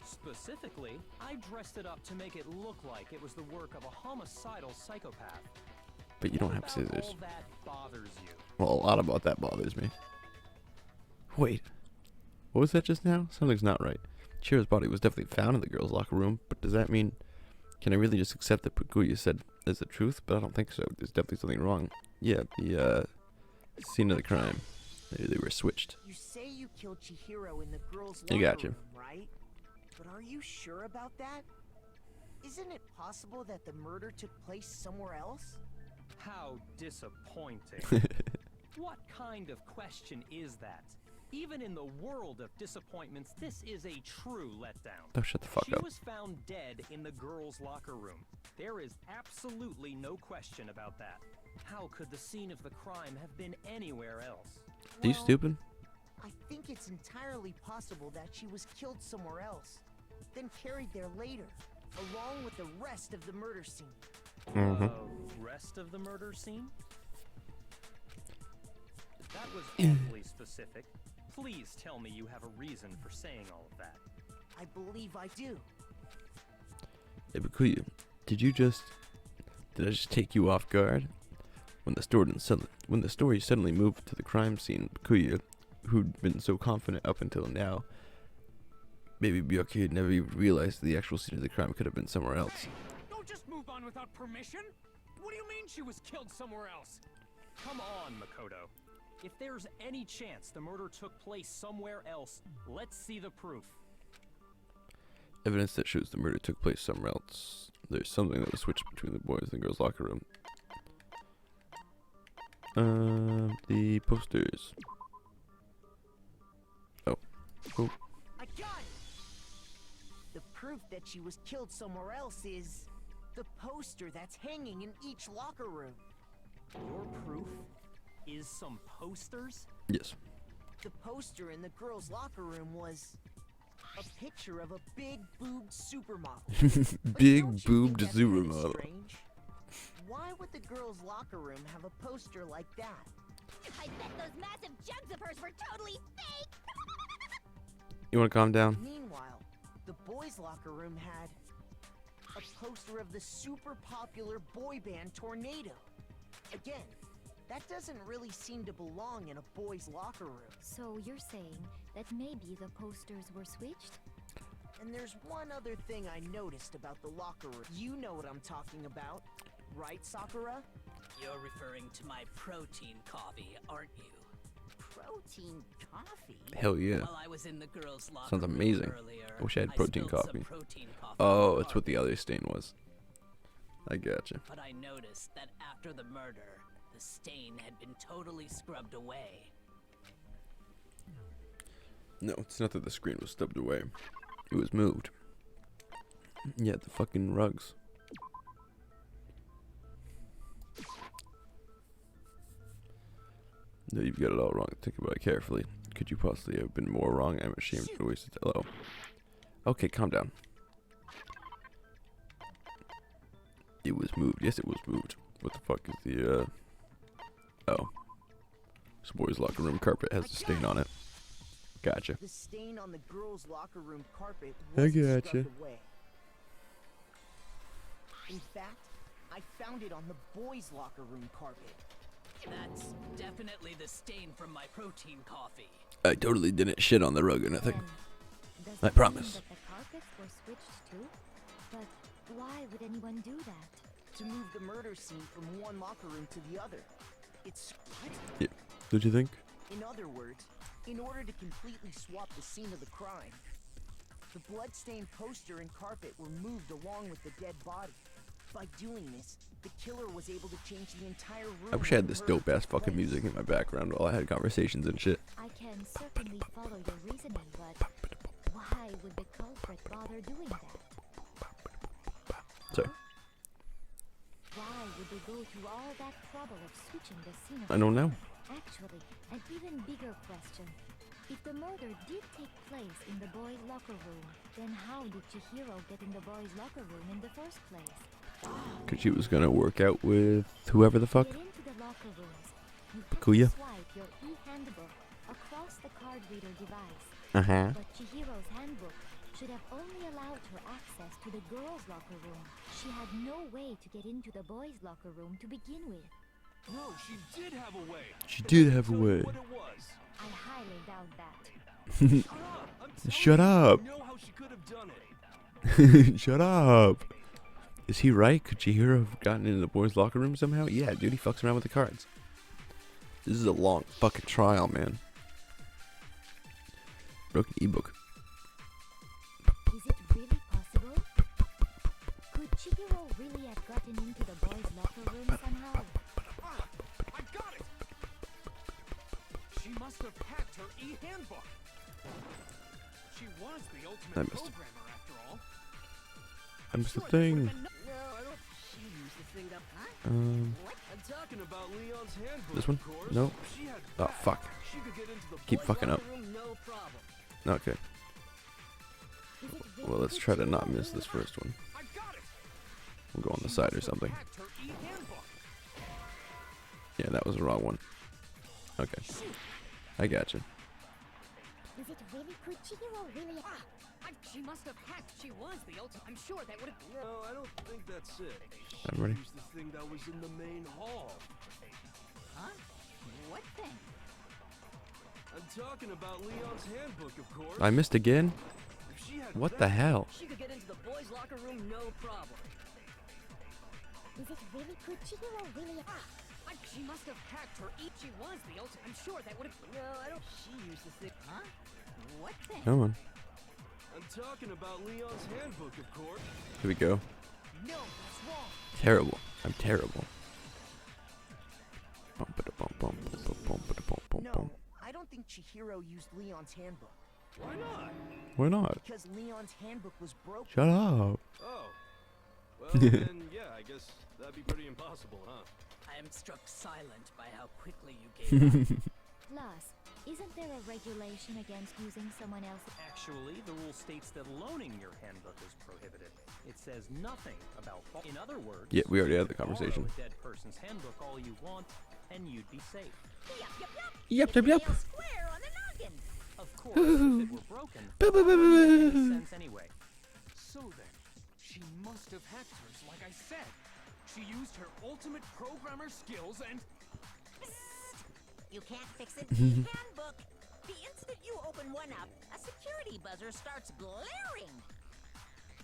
Specifically, I dressed it up to make it look like it was the work of a homicidal psychopath. But you don't What have about scissors. all that bothers you? Well, a lot about that bothers me. Wait. What was that just now? Something's not right. Chihiro's body was definitely found in the girls' locker room, but does that mean... Can I really just accept that Pakuya said is the truth? But I don't think so. There's definitely something wrong. Yeah, the scene of the crime. They were switched. You say you killed Chihiro in the girls' I locker gotcha. room, right? But are you sure about that? Isn't it possible that the murder took place somewhere else? How disappointing. What kind of question is that? Even in the world of disappointments, this is a true letdown. Oh, shut the fuck She up. was found dead in the girls' locker room. There is absolutely no question about that. How could the scene of the crime have been anywhere else? Are you Well, stupid? I think it's entirely possible that she was killed somewhere else, then carried there later, along with the rest of the murder scene. Rest of the murder scene? That was awfully specific. Please tell me you have a reason for saying all of that. I believe I do. Hey, Bakuya, did I just take you off guard? When the story suddenly moved to the crime scene, Bakuya, who'd been so confident up until now, maybe Byakuya had never even realized the actual scene of the crime could have been somewhere else. Hey, don't just move on without permission. What do you mean she was killed somewhere else? Come on, Makoto. If there's any chance the murder took place somewhere else, let's see the proof. Evidence that shows the murder took place somewhere else. There's something that was switched between the boys and girls' locker room. The posters. Oh. Cool. I got it! The proof that she was killed somewhere else is the poster that's hanging in each locker room. Your proof is some posters? Yes. The poster in the girls' locker room was a picture of a big boobed supermodel. Big boobed supermodel. Strange? Why would the girls' locker room have a poster like that? I bet those massive jugs of hers were totally fake! You wanna calm down? Meanwhile, the boys' locker room had a poster of the super popular boy band Tornado. Again, that doesn't really seem to belong in a boys' locker room. So you're saying that maybe the posters were switched? And there's one other thing I noticed about the locker room. You know what I'm talking about, right, Sakura? You're referring to my protein coffee, aren't you? Protein coffee? Hell yeah. While I was in the girls' locker Sounds room amazing. earlier, I wish I had I protein spilled some coffee. protein coffee Oh, on that's what the carpet. other stain was. I gotcha. But I noticed that after the murder, the stain had been totally scrubbed away. No, it's not that the screen was stubbed away. It was moved. Yeah, the fucking rugs. No, you've got it all wrong. Think about it carefully. Could you possibly have been more wrong? I'm ashamed to waste it. Hello. Okay, calm down. It was moved. Yes, it was moved. What the fuck is the, Oh. This boy's locker room carpet has a stain on it. Gotcha. The stain on the girls' locker room carpet I wasn't gotcha. scrubbed away. In fact, I found it on the boys' locker room carpet. That's definitely the stain from my protein coffee. I totally didn't shit on the rug or nothing. Then, does I that promise. mean that the carpets were switched too? But why would anyone do that? To move the murder scene from one locker room to the other. It's what? Yeah. Don't you think? In other words, in order to completely swap the scene of the crime, the bloodstained poster and carpet were moved along with the dead body. By doing this, the killer was able to change the entire room. I wish I had and this murder dope ass took fucking place. music in my background while I had conversations and shit. I can certainly follow your reasoning, but why would the culprit bother doing that? Sorry. Why would they go through all that trouble of switching the scene of I don't know. Actually, an even bigger question. If the murder did take place in the boys' locker room, then how did Chihiro get in the boys' locker room in the first place? Cause she was gonna work out with whoever the To fuck. get into the locker rooms, you Bakuya? have to swipe your e-handbook across the card reader device. Uh-huh. But Chihiro's handbook should have only allowed her access to the girls' locker room. She had no way to get into the boys' locker room to begin with. No, she did have a way. She did have a Tell you way. What it was. I highly doubt that. Shut up! I'm telling Shut you, up. I know how she could have done it. Shut up. Is he right? Could Chihiro have gotten into the boys' locker room somehow? Yeah, dude, he fucks around with the cards. This is a long fucking trial, man. Broken ebook. Is it really possible? Could Chihiro really have gotten into the boys' locker room somehow? Ah, I got it! She must have hacked her e-handbook. She was the ultimate I missed it. programmer after all. I missed the Sure, it thing. would've been no- No, I don't. She used the thing up. Huh? I'm talking about Leon's handbook. This one? Of course. No. She had Oh, that. fuck. She could get into the Keep boys' fucking up. locker room, no problem. Okay. Is it really Well, let's could try to not Chihiro miss really this first one. I got it. We'll go on the She side or must have something. hacked her e-handbook. Yeah, that was the wrong one. Okay. I gotcha. Is it really could Chihiro really? She must have hacked. She was the ultimate. I'm sure that would have. No, I don't think that's it. I'm ready. Use the thing that was in the main hall. Huh? What thing? I'm talking about Leon's handbook, of course. I missed again? If she had What that, the hell? She could get into the boys' locker room, no problem. Is it really could Chihiro really? She must have hacked her. She was the ultimate. I'm sure that would have. No, I don't. She used the thing. Huh? What thing? Come on. I'm talking about Leon's handbook, of course. Here we go. No, that's wrong. Terrible. I'm terrible. Bum, bada, bum, bum, bum, bum, bada, bum, bum, No, bum. I don't think Chihiro used Leon's handbook. Why not? Why not? Because Leon's handbook was broken. Shut up. Oh. Well, then, yeah, I guess that'd be pretty impossible, huh? I am struck silent by how quickly you gave up. Plus, isn't there a regulation against using someone else's? Actually, the rule states that loaning your handbook is prohibited. It says nothing about. In other words, Yeah, we already had the borrow conversation. a dead person's handbook all you want, and you'd be safe. Yep, yep, yep. Square on the noggin. Of course, if it were broken, it wouldn't make any sense anyway. So then, she must have hacked hers, like I said. She used her ultimate programmer skills and. You can't fix it in the handbook. The instant you open one up, a security buzzer starts blaring.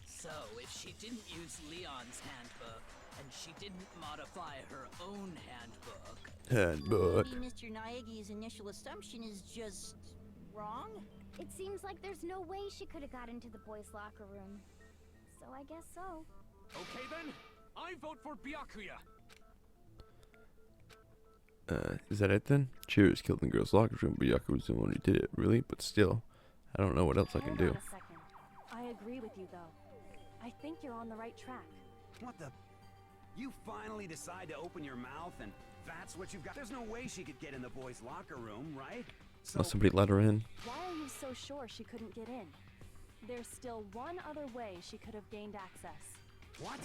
So, if she didn't use Leon's handbook, and she didn't modify her own handbook, Handbook. Maybe Mr. Naegi's initial assumption is just wrong? It seems like there's no way she could have got into the boys' locker room. So I guess so. Okay then, I vote for Byakuya. Is that it then? Cheers killed in the girls' locker room, but Yaku was the one who did it. Really? But still, I don't know what else I can Hold do. on a second. I agree with you, though. I think you're on the right track. What the? You finally decide to open your mouth and that's what you've got? There's no way she could get in the boys' locker room, right? So Unless somebody let her in. Why are you so sure she couldn't get in? There's still one other way she could have gained access. What?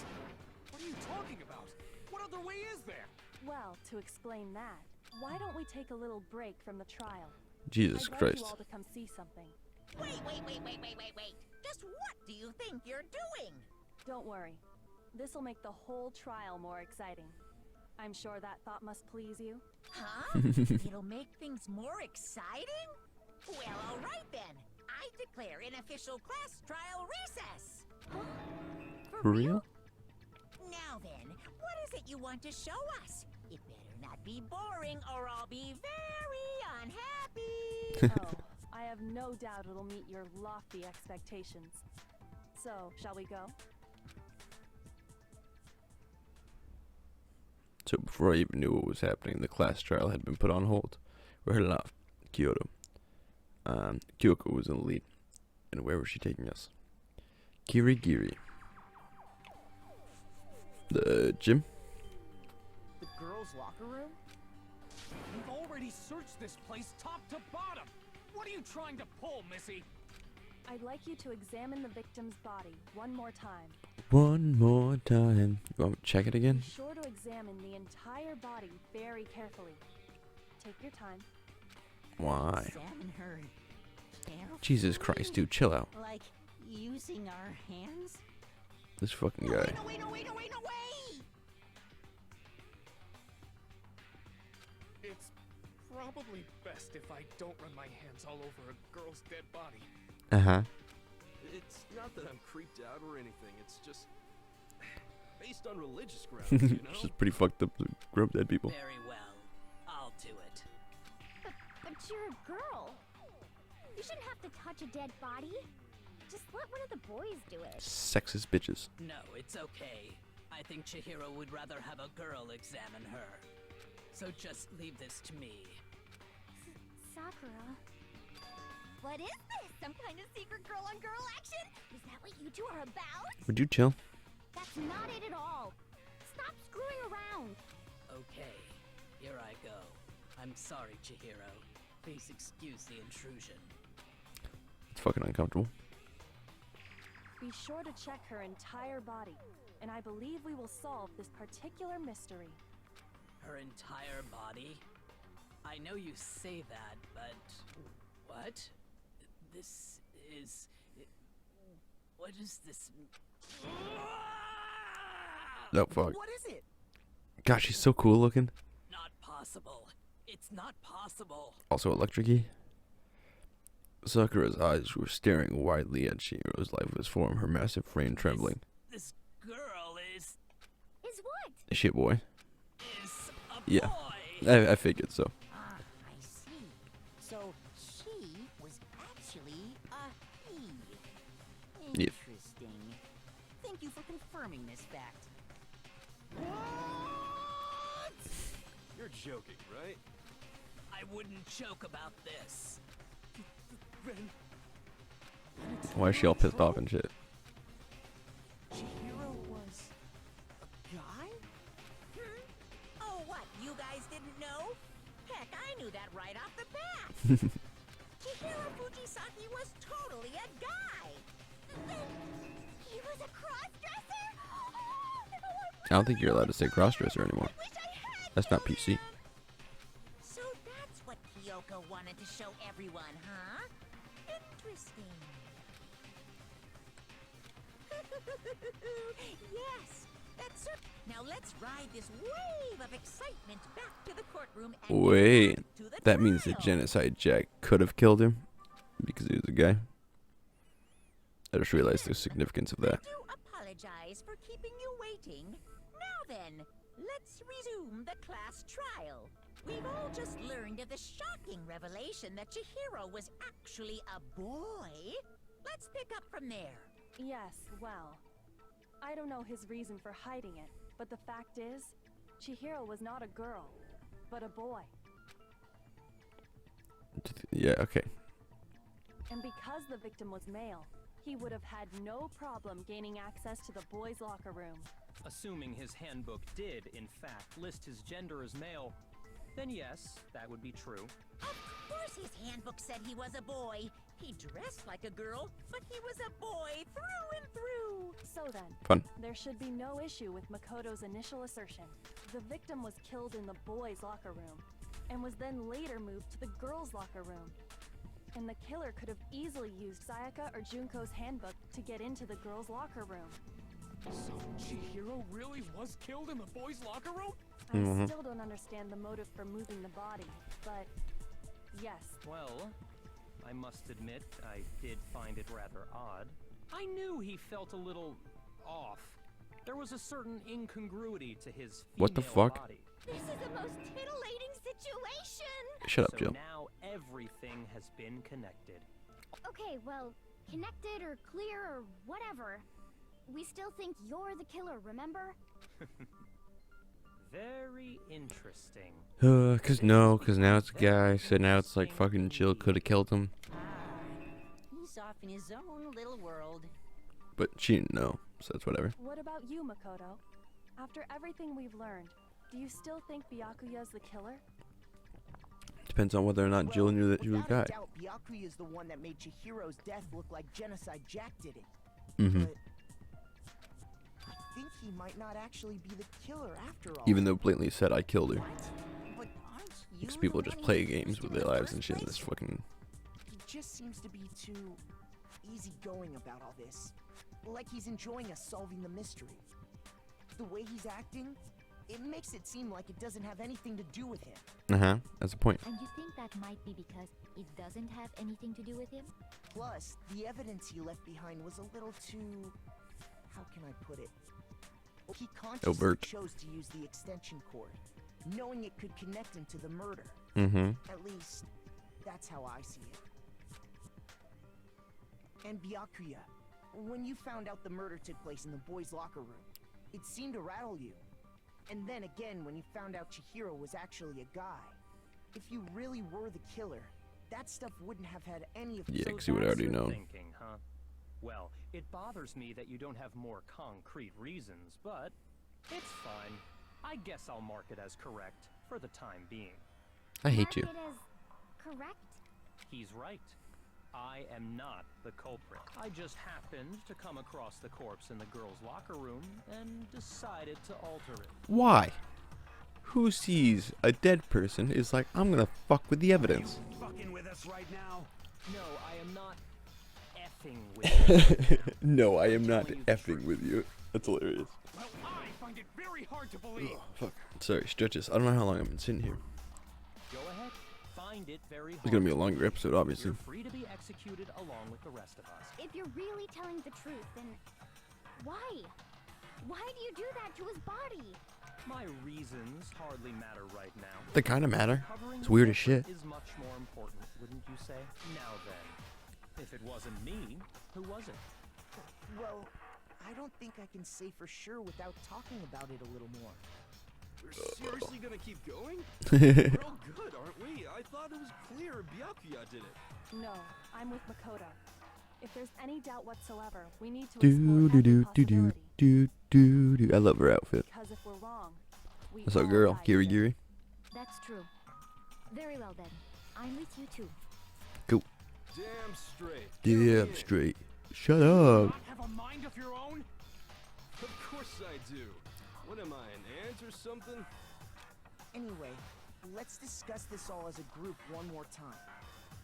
What are you talking about? What other way is there? Well, to explain that, why don't we take a little break from the trial? Jesus I'd like Christ. you all to come see something. Wait. Just what do you think you're doing? Don't worry. This'll make the whole trial more exciting. I'm sure that thought must please you. Huh? It'll make things more exciting? Well, all right then. I declare an official class trial recess. For real? Now then, what is it you want to show us? It better not be boring or I'll be very unhappy. Oh, I have no doubt it'll meet your lofty expectations. So, shall we go? So before I even knew what was happening, the class trial had been put on hold. We're headed off Kyoto. Kyoko was in the lead. And where was she taking us? Kirigiri. The gym? The girls' locker room? We've already searched this place top to bottom. What are you trying to pull, Missy? I'd like you to examine the victim's body one more time. One more time. You want me to check it again? Be sure to examine the entire body very carefully. Take your time. Why? Examine her carefully. Jesus Christ, dude, chill out. Like using our hands? This fucking guy. No, wait. It's probably best if I don't run my hands all over a girl's dead body. Uh-huh. It's not that I'm creeped out or anything. It's just based on religious grounds, you know? She's pretty fucked up to grub dead people. very well. I'll do it. But you're a girl. You shouldn't have to touch a dead body. Just let one of the boys do it. Sexist bitches. No, it's okay. I think Chihiro would rather have a girl examine her. So just leave this to me. Sakura. What is this? Some kind of secret girl-on-girl action? Is that what you two are about? Would you chill? That's not it at all. Stop screwing around. Okay, here I go. I'm sorry, Chihiro. Please excuse the intrusion. It's fucking uncomfortable. Be sure to check her entire body, and I believe we will solve this particular mystery. Her entire body? I know you say that, but... What? This is... What is this? No, fuck. What is it? Gosh, she's so cool looking. Not possible. It's not possible. Also electric-y. Sakura's eyes were staring widely at Chihiro's lifeless form, her massive frame trembling. This girl is what? Shit, boy. a Yeah, boy. I figured so. Ah, I see. So she was actually a he. Yeah. Interesting. Thank you for confirming this fact. You're joking, right? I wouldn't joke about this. Why is she all pissed off and shit? Chihiro was a guy? Oh, what? You guys didn't know? Heck, I knew that right off the bat. Chihiro Fujisaki was totally a guy. He was a cross-dresser? I don't think you're allowed to say crossdresser anymore. That's not PC. So that's what Kyoko wanted to show everyone, huh? Interesting. Yes, that's it. Now let's ride this wave of excitement back to the courtroom and Wait, get on to the that means the trial. genocide Jack could have killed him because he was a guy. I just realized the significance of that. I do apologize for keeping you waiting. Now then, let's resume the class trial. We've all just learned of the shocking revelation that Chihiro was actually a boy. Let's pick up from there. Yes, well, I don't know his reason for hiding it, but the fact is, Chihiro was not a girl, but a boy. Yeah, okay. And because the victim was male, he would have had no problem gaining access to the boys' locker room. Assuming his handbook did, in fact, list his gender as male, then yes, that would be true. Of course his handbook said he was a boy. He dressed like a girl, but he was a boy through and through. So then, Fun. there should be no issue with Makoto's initial assertion. The victim was killed in the boys' locker room, and was then later moved to the girls' locker room. And the killer could have easily used Sayaka or Junko's handbook to get into the girls' locker room. So Chihiro really was killed in the boys' locker room? I still don't understand the motive for moving the body, but yes. Well, I must admit, I did find it rather odd. I knew he felt a little off. There was a certain incongruity to his female What the fuck? body. This is the most titillating situation! Shut up, So Jill. now everything has been connected. Okay, well, connected or clear or whatever. We still think you're the killer, remember? Very interesting. Cause now it's a guy, so now it's like fucking Jill could have killed him, He's off in his own little world. but she didn't know, so that's whatever. What about you, Makoto? After everything we've learned, do you still think Byakuya's the killer? Depends on whether or not Jill knew that he was a guy. Without a doubt, Byakuya is the one that made Chihiro's death look like Genocide Jack did it. Mm-hmm. But I think he might not actually be the killer after all. Even though blatantly said I killed her. But aren't you Because people the just one play who games used with him in their the lives and first shit in place? this fucking... He just seems to be too easygoing about all this. Like he's enjoying us solving the mystery. The way he's acting, it makes it seem like it doesn't have anything to do with him. Uh-huh, that's the point. And you think that might be because it doesn't have anything to do with him? Plus, the evidence he left behind was a little too... how can I put it? He consciously Overt. chose to use the extension cord, knowing it could connect him to the murder. Mm-hmm. At least, that's how I see it. And Byakuya, when you found out the murder took place in the boys' locker room, it seemed to rattle you. And then again, when you found out Chihiro was actually a guy. If you really were the killer, that stuff wouldn't have had any of Yeah, So 'cause you would that's already your know. Thinking, huh? Well, it bothers me that you don't have more concrete reasons, but it's fine. I guess I'll mark it as correct for the time being. I hate you. Mark it as correct? He's right. I am not the culprit. I just happened to come across the corpse in the girls' locker room and decided to alter it. Why? Who sees a dead person is like, I'm gonna fuck with the evidence. Fucking with us right now? No, I am not No, I am not effing with you. That's hilarious. Well, I find it very hard to believe. Oh, fuck. Sorry, stretches. I don't know how long I've been sitting here. Go ahead, find it very hard. It's gonna be a longer episode, obviously. You're free to be executed along with the rest of us. If you're really telling the truth, then why? Why do you do that to his body? My reasons hardly matter right now. They kind of matter. Covering It's the weird as culprit shit. Is much more important, wouldn't you say? Now then, if it wasn't me, who was it? Well, I don't think I can say for sure without talking about it a little more. We're seriously gonna keep going? We're all good, aren't we? I thought it was clear Byakuya did it. No, I'm with Makoto. If there's any doubt whatsoever, we need to Do explore do every do do do possibility. do do. I love her outfit. Because if we're wrong, we What's up, all girl? die Giri together. Giri. That's true. Very well then. I'm with you too. Cool. Damn straight. Damn straight. Shut Do up. not have a mind of your own? Of course I do. What am I, an ant or something? Anyway, let's discuss this all as a group one more time.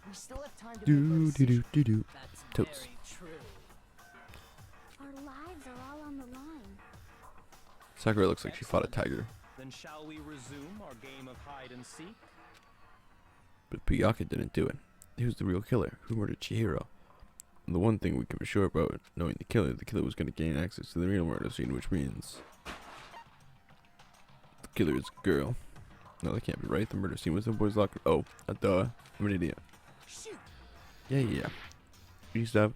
We still have time to Do make our do do decision. do do. That's Totes. very true. Our lives are all on the line. Sakura looks like she fought a tiger. Then shall we resume our game of hide and seek? But Byakuya didn't do it. He was the real killer who murdered Chihiro. And the one thing we can be sure about knowing the killer was going to gain access to the real murder scene, which means the killer is a girl. No, that can't be right. The murder scene was in the boys' locker. Oh, duh. I'm an idiot. Shoot! Yeah. You stop.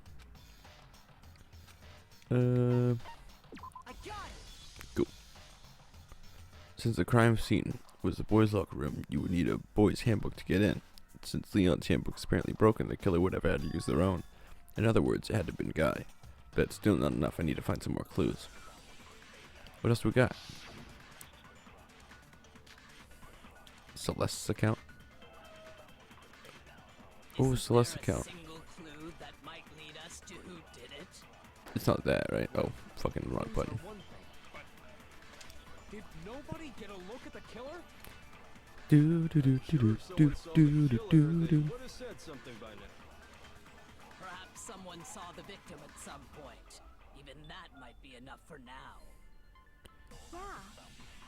I got it! Cool. Since the crime scene was the boys' locker room, you would need a boys' handbook to get in. Since Leon's handbook is apparently broken, the killer would have had to use their own. In other words, it had to have been Guy. But it's still not enough. I need to find some more clues. What else do we got? Celeste's account? Oh, Isn't Celeste's there a account. single clue that might lead us to who did it? It's not that, right? Oh, fucking wrong button. One thing, but did nobody get a look at the killer? Do do do do do do do do do do. Would have said something by now. Perhaps someone saw the victim at some point. Even that might be enough for now. Yeah.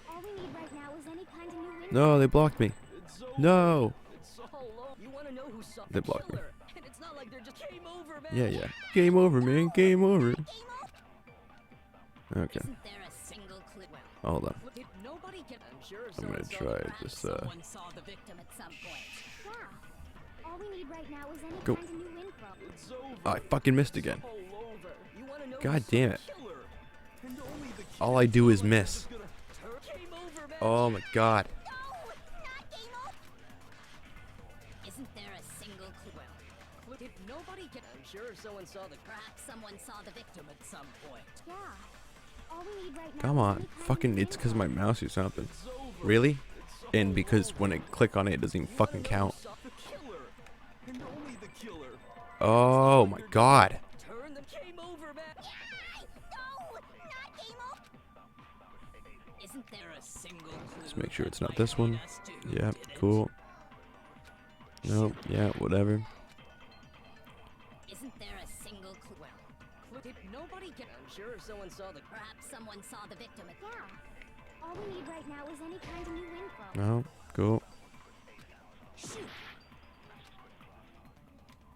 All we need right now is any kind of new info. No, they blocked me. It's over. No. It's Hello, you want to know who saw They blocked me. And it's not like they're just game over, man. Yeah. Game over, man. Game over. Okay. Isn't there a single clue? Hold on. Did nobody get? I'm sure I'm gonna try this. Someone saw the victim at some point. Yeah. All we need right now is any Go. kind of new info. It's over. Oh, I fucking missed again. All over. You want to know God who's damn the it. killer? And only the All I do is killer miss. is gonna turn- Game over, man. Oh my god. No! Not game over! Isn't there a single clue? Well, did nobody get? I'm sure someone saw the. Perhaps someone saw the victim at some point. Yeah. All we need right now Come is on. any kind of Fucking, new it's because my info. mouse or something. It's over. Really? It's all And because over. when I click on it, it doesn't even fucking count. The killer. And only the killer. Oh my god. Turn the game over, man. No! Not game over! Isn't there a single clue? Let's make sure that it's not might this one. lead us to who Yeah, did it? cool. No, yeah, whatever. Isn't there a single clue? Well, did nobody get? I'm sure someone saw the. Perhaps someone saw the victim at. Yeah. All we need right now is any kind of new info. No, cool. Shoot!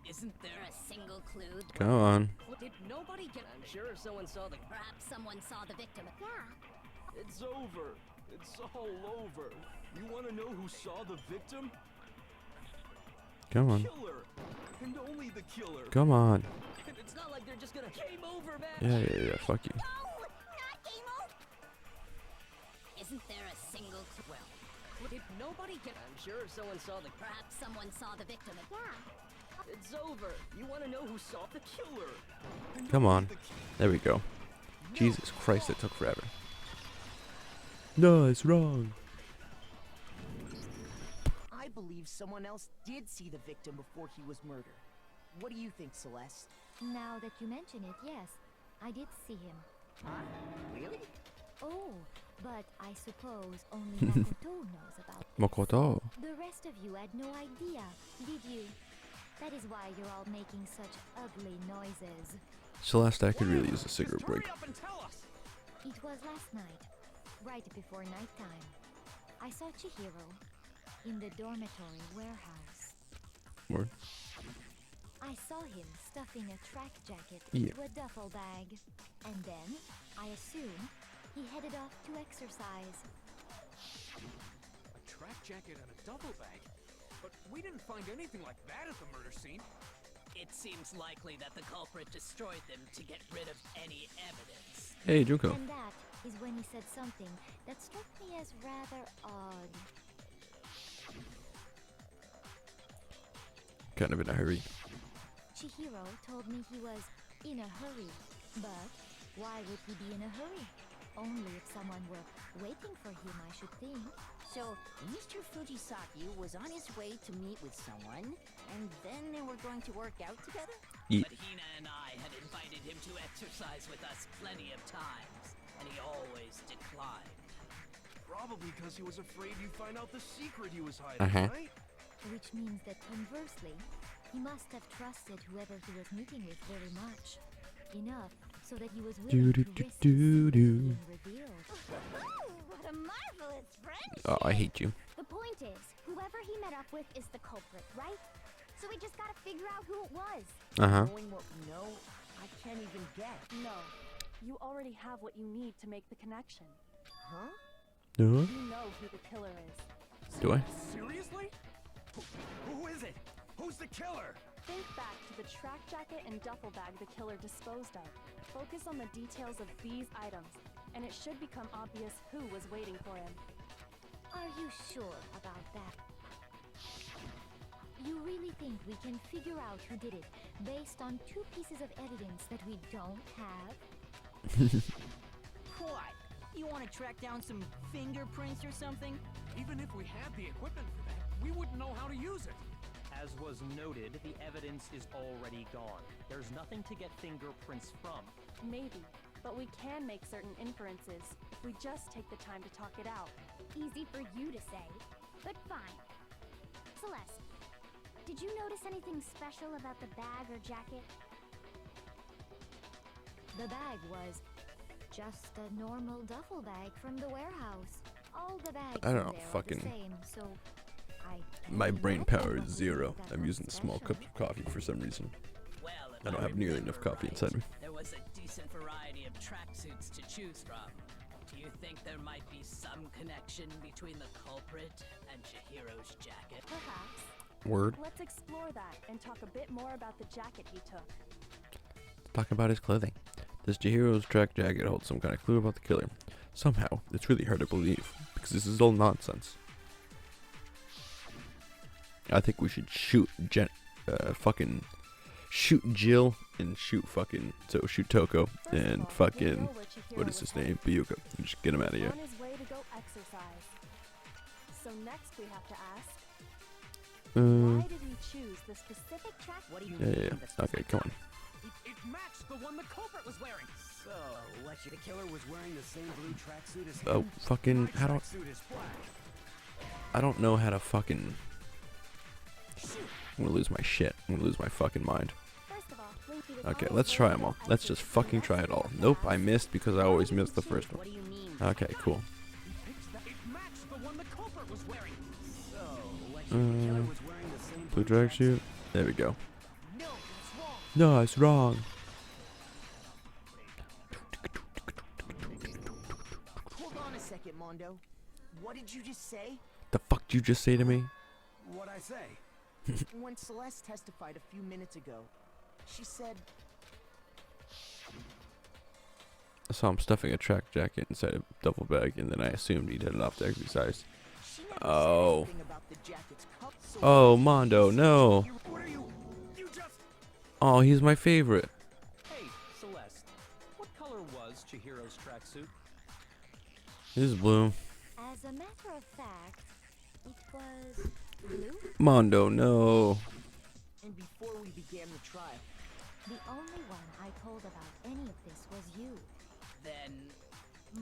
Isn't there a single clue? Come on. Did nobody get? I'm sure someone saw the. Perhaps someone saw the victim at. Yeah. It's over. It's all over. You want to know who saw the victim? Come on. Killer. And only the killer. Come on. And it's not like they're just gonna game over, man. Yeah, fuck you. No! Not game over! Isn't there a single clue? Well, did nobody get? I'm sure someone saw the. Perhaps someone saw the victim at. Yeah. It's over. You want to know who saw The killer. And Come only on. the ki- There we go. Jesus Christ, it took forever. No, it's wrong. I believe someone else did see the victim before he was murdered. What do you think, Celeste? Now that you mention it, yes. I did see him. Huh? Really? Oh, but I suppose only Makoto knows about this. Makoto. The rest of you had no idea, did you? That is why you're all making such ugly noises. Celeste, I could really use a cigarette break. Hurry up and tell us. It was last night, right before nighttime. I saw Chihiro in the dormitory warehouse. Word. I saw him stuffing a track jacket Yeah. into a duffel bag. And then, I assume, he headed off to exercise. A track jacket and a duffel bag? But we didn't find anything like that at the murder scene. It seems likely that the culprit destroyed them to get rid of any evidence. Hey, Junko. And that is when he said something that struck me as rather odd. Kind of in a hurry. Chihiro told me he was in a hurry. But why would he be in a hurry? Only if someone were waiting for him, I should think. So, Mr. Fujisaki was on his way to meet with someone, and then they were going to work out together? Yeah. But Hina and I had invited him to exercise with us plenty of times, and he always declined. Probably because he was afraid you'd find out the secret he was hiding, Uh-huh. right? Which means that conversely, he must have trusted whoever he was meeting with very much. Enough so that he was willing to risk his secret being revealed. What a marvelous friendship! Oh, I hate you. The point is, whoever he met up with is the culprit, right? So we just gotta figure out who it was. Uh-huh. Knowing what we know, I can't even guess. No. You already have what you need to make the connection. Huh? No? You know who the killer is. Do I? Seriously? Who is it? Who's the killer? Think back to the track jacket and duffel bag the killer disposed of. Focus on the details of these items, and it should become obvious who was waiting for him. Are you sure about that? You really think we can figure out who did it based on 2 pieces of evidence that we don't have? What? You want to track down some fingerprints or something? Even if we had the equipment for that, we wouldn't know how to use it. As was noted, the evidence is already gone. There's nothing to get fingerprints from. Maybe, but we can make certain inferences if we just take the time to talk it out. Easy for you to say, but fine. Celeste, did you notice anything special about the bag or jacket? The bag was just a normal duffel bag from the warehouse. All the bags I don't in know, there are fucking- the same, so I My don't brain know power what is we 0. got I'm from using small special. cups of coffee for some reason. Well, if I don't have nearly enough remember coffee right, inside me. There was a decent variety of tracksuits to choose from. Do you think there might be some connection between the culprit and Chihiro's jacket? Perhaps. Word. Let's explore that and talk a bit more about the jacket he took. Talk about his clothing. Does Chihiro's track jacket hold some kind of clue about the killer? Somehow, it's really hard to believe, because this is all nonsense. I think we should shoot fucking shoot Jill and shoot Toko First of and all, fucking we know where Chihiro what is was his headed. name? Byuka. And just get him out of here. On his way to go exercise. So next we have to ask, why did he choose the specific track? What do you Yeah, mean? yeah, the yeah. Okay, come on. It matched the one the culprit was wearing. So, the killer was wearing the same blue tracksuit as him? Oh, fucking, My how do tracksuit is black. I don't know how to fucking. I'm gonna lose my shit. I'm gonna lose my fucking mind. First of all, Luffy was Okay, on let's his try way them to all. go Let's just exercise. fucking try it all. Nope, I missed because I always miss the first What one. do you mean? Okay, cool. It matched the one the culprit was wearing. So, the killer was wearing the same Blue tracksuit. There we go. No, that's wrong. No, it's wrong. Hold on a second, Mondo. What did you just say? The fuck did you just say to me? What'd I say? When Celeste testified a few minutes ago, she said, I saw him stuffing a track jacket inside a duffel bag, and then I assumed he'd headed off to exercise. she never Oh. said anything about the jacket's cup. So Oh, Mondo, no. What are you? You just... Oh, he's my favorite. Hey, Celeste, what color was Chihiro's tracksuit? This is blue. As a matter of fact, it was blue. Mondo, no. And before we began the trial, The only one I told about any of this was you. Then,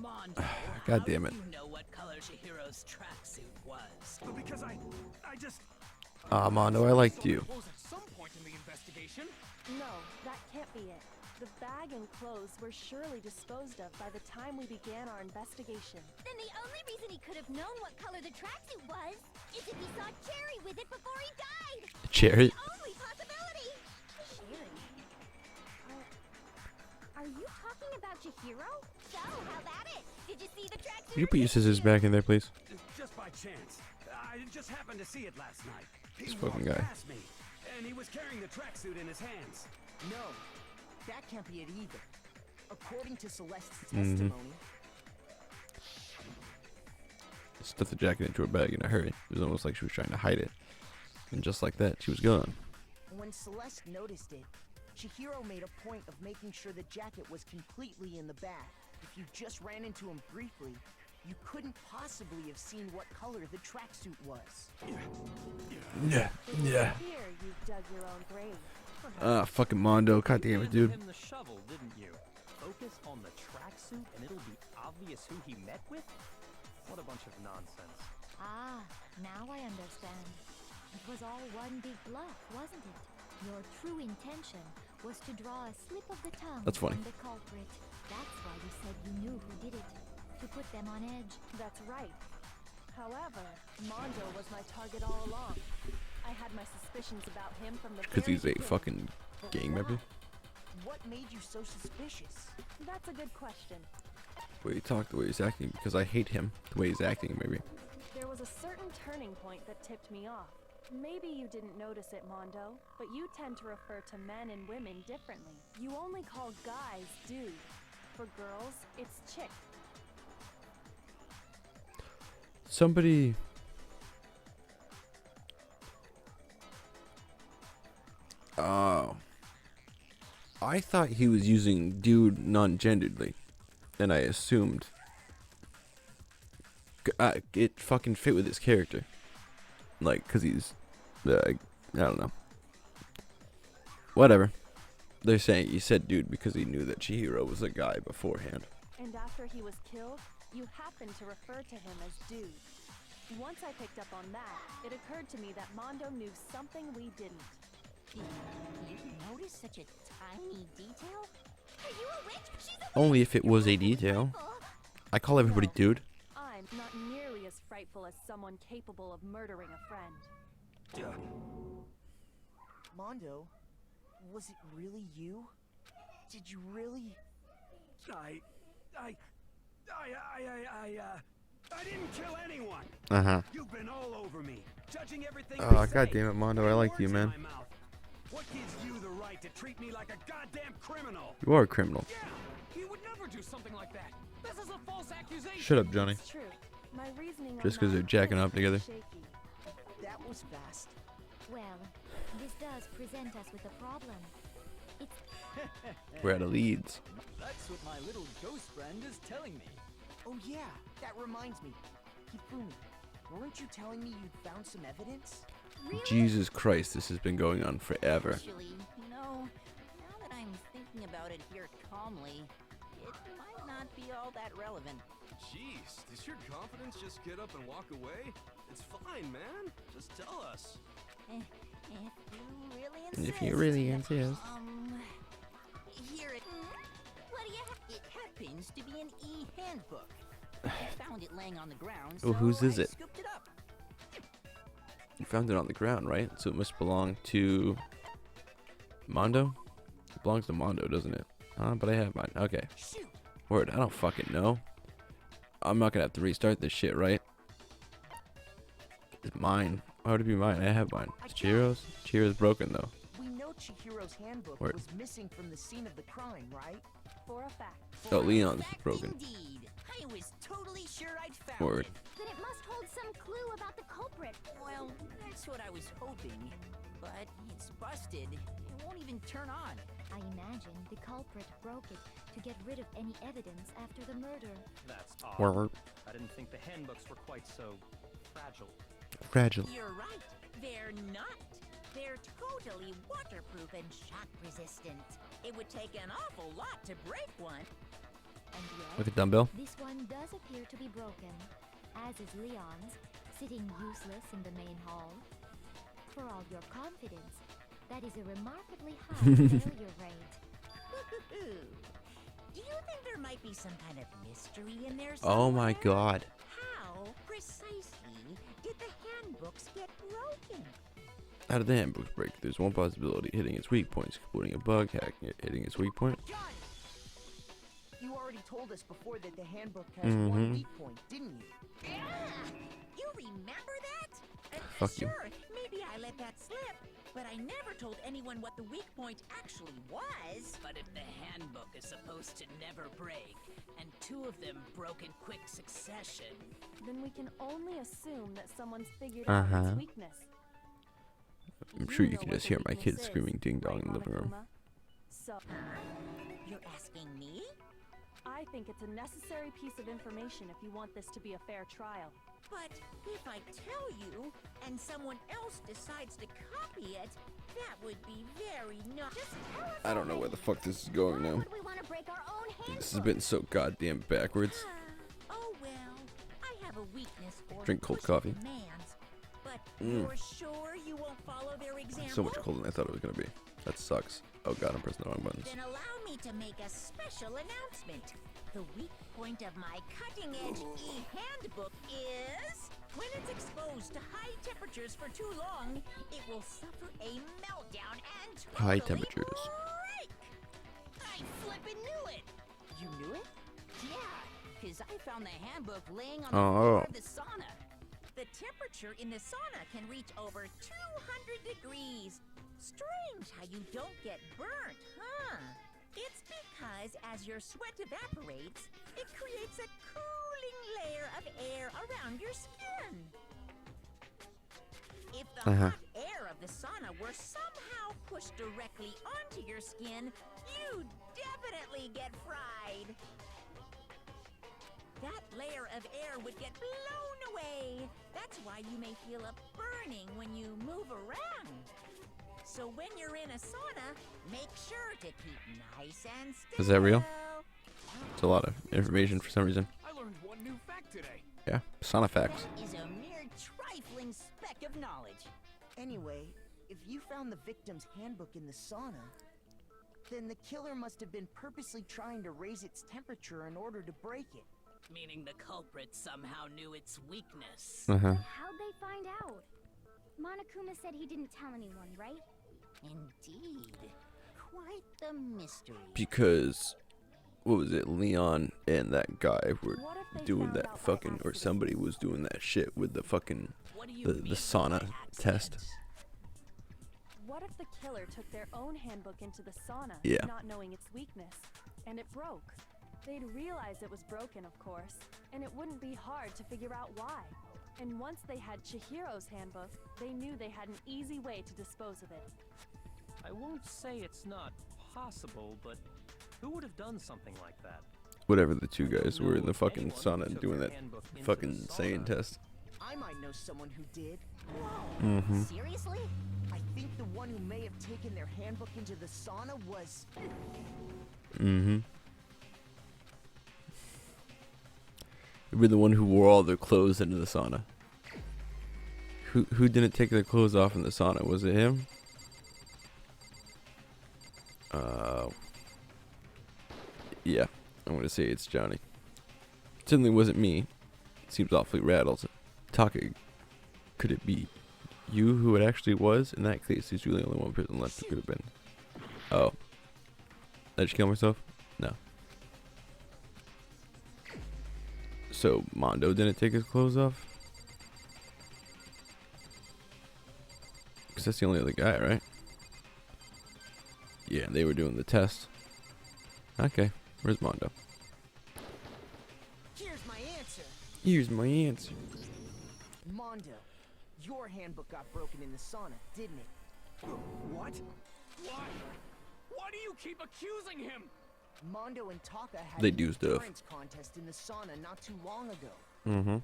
Mondo, God how damn do it. you know what color Chihiro's tracksuit was? Because I just... Ah, Mondo, I liked you. Suppose at some point investigation? No, that can't be it. The bag and clothes were surely disposed of by the time we began our investigation. Then the only reason he could have known what color the tracksuit was is if he saw Cherry with it before he died. Cherry? The only possibility. Cherry? Are you talking about Chihiro? So, how about it? Did you see the tracksuit? Will you put your scissors back in there, please? Just by chance. I just happened to see it last night. He This fucking walked guy. past me, and he was carrying the tracksuit in his hands. No, that can't be it either. According to Celeste's Mm-hmm. testimony, Stuffed the jacket into her bag in a hurry. It was almost like she was trying to hide it. And just like that, she was gone. when Celeste noticed it, Chihiro made a point of making sure the jacket was completely in the bag. If you just ran into him briefly, you couldn't possibly have seen what color the tracksuit was. Yeah. Yeah. Here, you dug your own grave. Ah, fucking Mondo. God damn it, Handed dude. him the shovel, didn't you? Focus on the tracksuit and it'll be obvious who he met with? What a bunch of nonsense. Ah, now I understand. It was all one big bluff, wasn't it? Your true intention was to draw a slip of the tongue That's funny. from the culprit. That's why you said you knew who did it. To put them on edge. That's right. However, Mondo was my target all along. I had my suspicions about him from the Because very he's a beginning. fucking gang member. What made you so suspicious? That's a good question. The way he talked, the way he's acting. Because I hate him. The way he's acting, maybe. There was a certain turning point that tipped me off. Maybe you didn't notice it, Mondo, but you tend to refer to men and women differently. You only call guys dude. For girls, it's chick. Somebody... Oh. I thought he was using dude non-genderedly. And I assumed... it fucking fit with his character. Like, because he's... I don't know. Whatever. They're saying he said dude because he knew that Chihiro was a guy beforehand. And after he was killed, you happened to refer to him as dude. Once I picked up on that, it occurred to me that Mondo knew something we didn't. You noticed such a tiny detail? Are you a witch? She's a Only if it was a detail. I call everybody dude. I'm not nearly as frightful as someone capable of murdering a friend. Mondo, was it really you? Did you really? I didn't kill anyone. Uh-huh. You've been all over me, judging everything. Oh, I god say, damn it, Mondo. I like you, words in man. my mouth. What gives you the right to treat me like a goddamn criminal? You are a criminal. Yeah, he would never do something like that. This is a false accusation. Shut up, Johnny. It's true. My reasoning on Just 'cause that they're jacking is up together. shaky. That was fast. Well, this does present us with a problem. It's We're out of leads. That's what my little ghost friend is telling me. Oh yeah, that reminds me. Hifumi, weren't you telling me you'd found some evidence? really Jesus Christ, this has been going on forever. Actually, you know, now that I'm thinking about it here calmly, it might not be all that relevant. Jeez, does your confidence just get up and walk away? It's fine, man. Just tell us. If you really insist. If you really insist. Here it. what do you have? It happens to be an e-handbook. I found it laying on the ground. Oh, whose so is I it? Scooped it up. You found it on the ground, right? So it must belong to Mondo? It belongs to Mondo, doesn't it? But I have mine. Okay. Shoot. Word, I don't fucking know. I'm not gonna have to restart this shit, right? It's mine. Why would it be mine? I have mine. It's Chihiro's? Chihiro's broken, though. We know Chihiro's handbook Word. was missing from the scene of the crime, right? For a fact. Oh, Leon's Fact broken. Indeed. I was totally sure I'd found Word. it. Then it must hold some clue about the culprit. Well, that's what I was hoping. But it's busted. It won't even turn on. I imagine the culprit broke it to get rid of any evidence after the murder. That's odd. Word. I didn't think the handbooks were quite so fragile. Fragile. You're right. They're not. They're totally waterproof and shock resistant. It would take an awful lot to break one. And yet, Like a dumbbell? this one does appear to be broken, as is Leon's, sitting useless in the main hall. For all your confidence, That is a remarkably high failure rate. Do you think there might be some kind of mystery in there Oh my somewhere? god. How precisely did the handbooks get broken? How did the handbooks break? There's one possibility: hitting its weak points, exploiting a bug, hacking it, hitting its weak point. John! You already told us before that the handbook has one weak point, didn't you? Yeah! You remember that? Fuck you. Sure, maybe I let that slip, but I never told anyone what the weak point actually was. But if the handbook is supposed to never break, and two of them broke in quick succession, Then we can only assume that someone's figured out its weakness. I'm sure you know can what just the hear my weakness kids is, screaming ding dong right, in the living room. Monokuma? So, You're asking me? I think it's a necessary piece of information if you want this to be a fair trial. But if I tell you, and someone else decides to copy it, that would be very not. Just tell us I don't know where the fuck this is going now. Would we want to break our own handbook? This has been so goddamn backwards. Oh well, I have a weakness for Drink cold pushing coffee. demands. But you're sure you won't follow their example? So much colder than I thought it was gonna be. That sucks. Oh god, I'm pressing the wrong buttons. Then allow me to make a special announcement. The weak point of my cutting-edge e-handbook is when it's exposed to high temperatures for too long, it will suffer a meltdown and totally High temperatures. break. I flippin' knew it! You knew it? Yeah, because I found the handbook laying on the Oh. floor of the sauna. The temperature in the sauna can reach over 200 degrees. Strange how you don't get burnt, huh? It's because as your sweat evaporates, it creates a cooling layer of air around your skin. If the hot air of the sauna were somehow pushed directly onto your skin, you'd definitely get fried. That layer of air would get blown away. That's why you may feel a burning when you move around. So when you're in a sauna, make sure to keep nice and still. Is that real? It's a lot of information for some reason. I learned one new fact today. Yeah, sauna facts. Is a mere trifling speck of knowledge. Anyway, if you found the victim's handbook in the sauna, then the killer must have been purposely trying to raise its temperature in order to break it. Meaning the culprit somehow knew its weakness. How'd they find out? Monokuma said he didn't tell anyone, right? Indeed. Quite the mystery. Because, what was it, Leon and that guy were What if they doing found that out by fucking, or accident? somebody was doing that shit with the fucking, What do you the mean sauna by test. accident? What if the killer took their own handbook into the sauna, Yeah. not knowing its weakness, and it broke? They'd realize it was broken, of course, and it wouldn't be hard to figure out why. And once they had Chihiro's handbook, they knew they had an easy way to dispose of it. I won't say it's not possible, but who would have done something like that? Whatever the two guys were in the fucking sauna doing that fucking insane test. I might know someone who did. Seriously? I think the one who may have taken their handbook into the sauna was... It'd be the one who wore all their clothes into the sauna. Who didn't take their clothes off in the sauna? Was it him? Yeah, I'm gonna say it's Johnny. It certainly wasn't me. It seems awfully rattled. Taka, could it be you who it actually was? In that case, there's really only one person left who could have been. Oh. Did I just kill myself? No. So, Mondo didn't take his clothes off? Because that's the only other guy, right? Yeah, they were doing the test. Okay, where's Mondo? Here's my answer. Here's my answer. Mondo, your handbook got broken in the sauna, didn't it? What? Why? Why do you keep accusing him? Mondo and Taka had They an do stuff. endurance contest in the sauna not too long ago.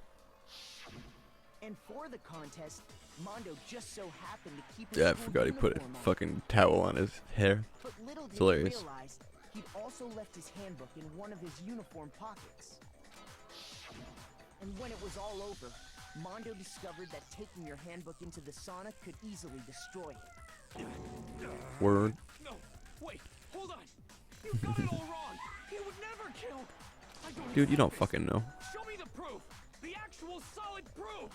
And for the contest, Mondo just so happened to keep his Yeah, I school forgot he put a uniform on. fucking towel on his hair. But little It's did he hilarious. realize he'd also left his handbook in one of his uniform pockets. And when it was all over, Mondo discovered that taking your handbook into the sauna could easily destroy it. Word. No, wait, hold on. You got it all wrong. He would never kill. I don't Dude, you don't accept fucking know. it. Show me the proof. The actual solid proof.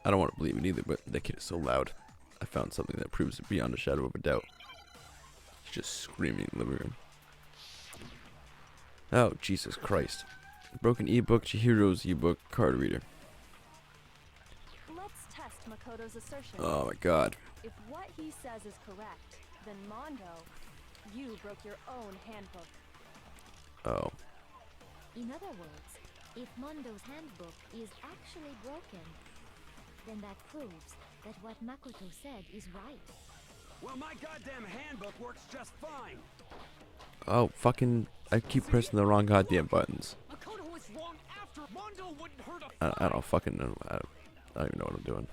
I don't want to believe it either, but that kid is so loud. I found something that proves it beyond a shadow of a doubt. He's just screaming in the living room. Oh, Jesus Christ. Broken ebook, Chihiro's ebook, card reader. Let's test Makoto's assertion. Oh my god. If what he says is correct, then Mondo, you broke your own handbook. Oh. In other words, if Mondo's handbook is actually broken, then that proves that what Makoto said is right. Well, my goddamn handbook works just fine. Oh, fucking... I keep pressing the wrong goddamn buttons. Makoto was wrong after. Mondo wouldn't hurt a I don't fucking know. I don't even know what I'm doing.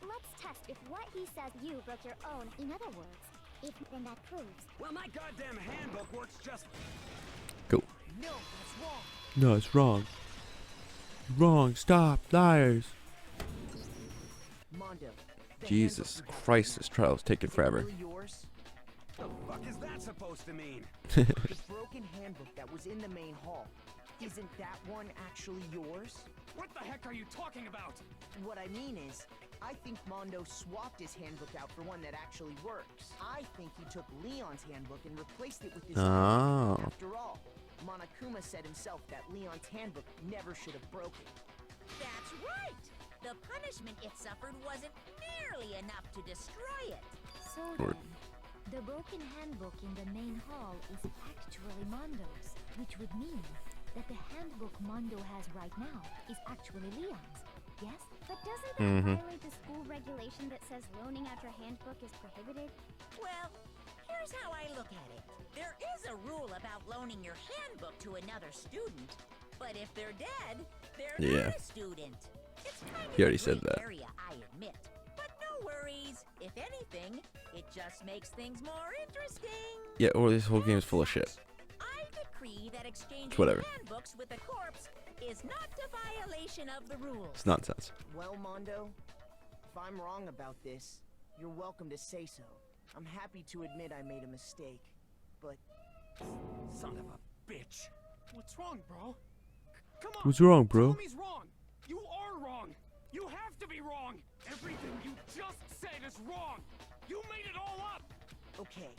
Let's test if what he says you broke your own. In other words, if then that proves. Well, my goddamn handbook works just... Go. No, that's wrong. No, it's wrong. Wrong. Stop. Liars. Mondo. the Jesus handbook you have Christ, right this now, trial is taking is it forever. really yours? The fuck is that supposed to mean? The broken handbook that was in the main hall. Isn't that one actually yours? What the heck are you talking about? What I mean is, I think Mondo swapped his handbook out for one that actually works. I think he took Leon's handbook and replaced it with his Oh. own. After all, Monokuma said himself that Leon's handbook never should have broken. That's right! The punishment it suffered wasn't nearly enough to destroy it. So Lord. then, the broken handbook in the main hall is actually Mondo's, which would mean that the handbook Mondo has right now is actually Leon's. Yes? But doesn't that violate the school regulation that says loaning out your handbook is prohibited? Well, here's how I look at it. There is a rule about loaning your handbook to another student, but if they're dead, they're not a student. It's kind of He already a said gray that. area, I admit. But no worries. If anything, it just makes things more interesting. Yeah, or this whole game is full of shit. I decree that exchanging Whatever. handbooks with a corpse is not a violation of the rules. It's nonsense. Well, Mondo, if I'm wrong about this, you're welcome to say so. I'm happy to admit I made a mistake, but... Son of a bitch. What's wrong, bro? Come on. What's wrong, bro? Tell him he's wrong. You are wrong. You have to be wrong. Everything you just said is wrong. You made it all up. Okay,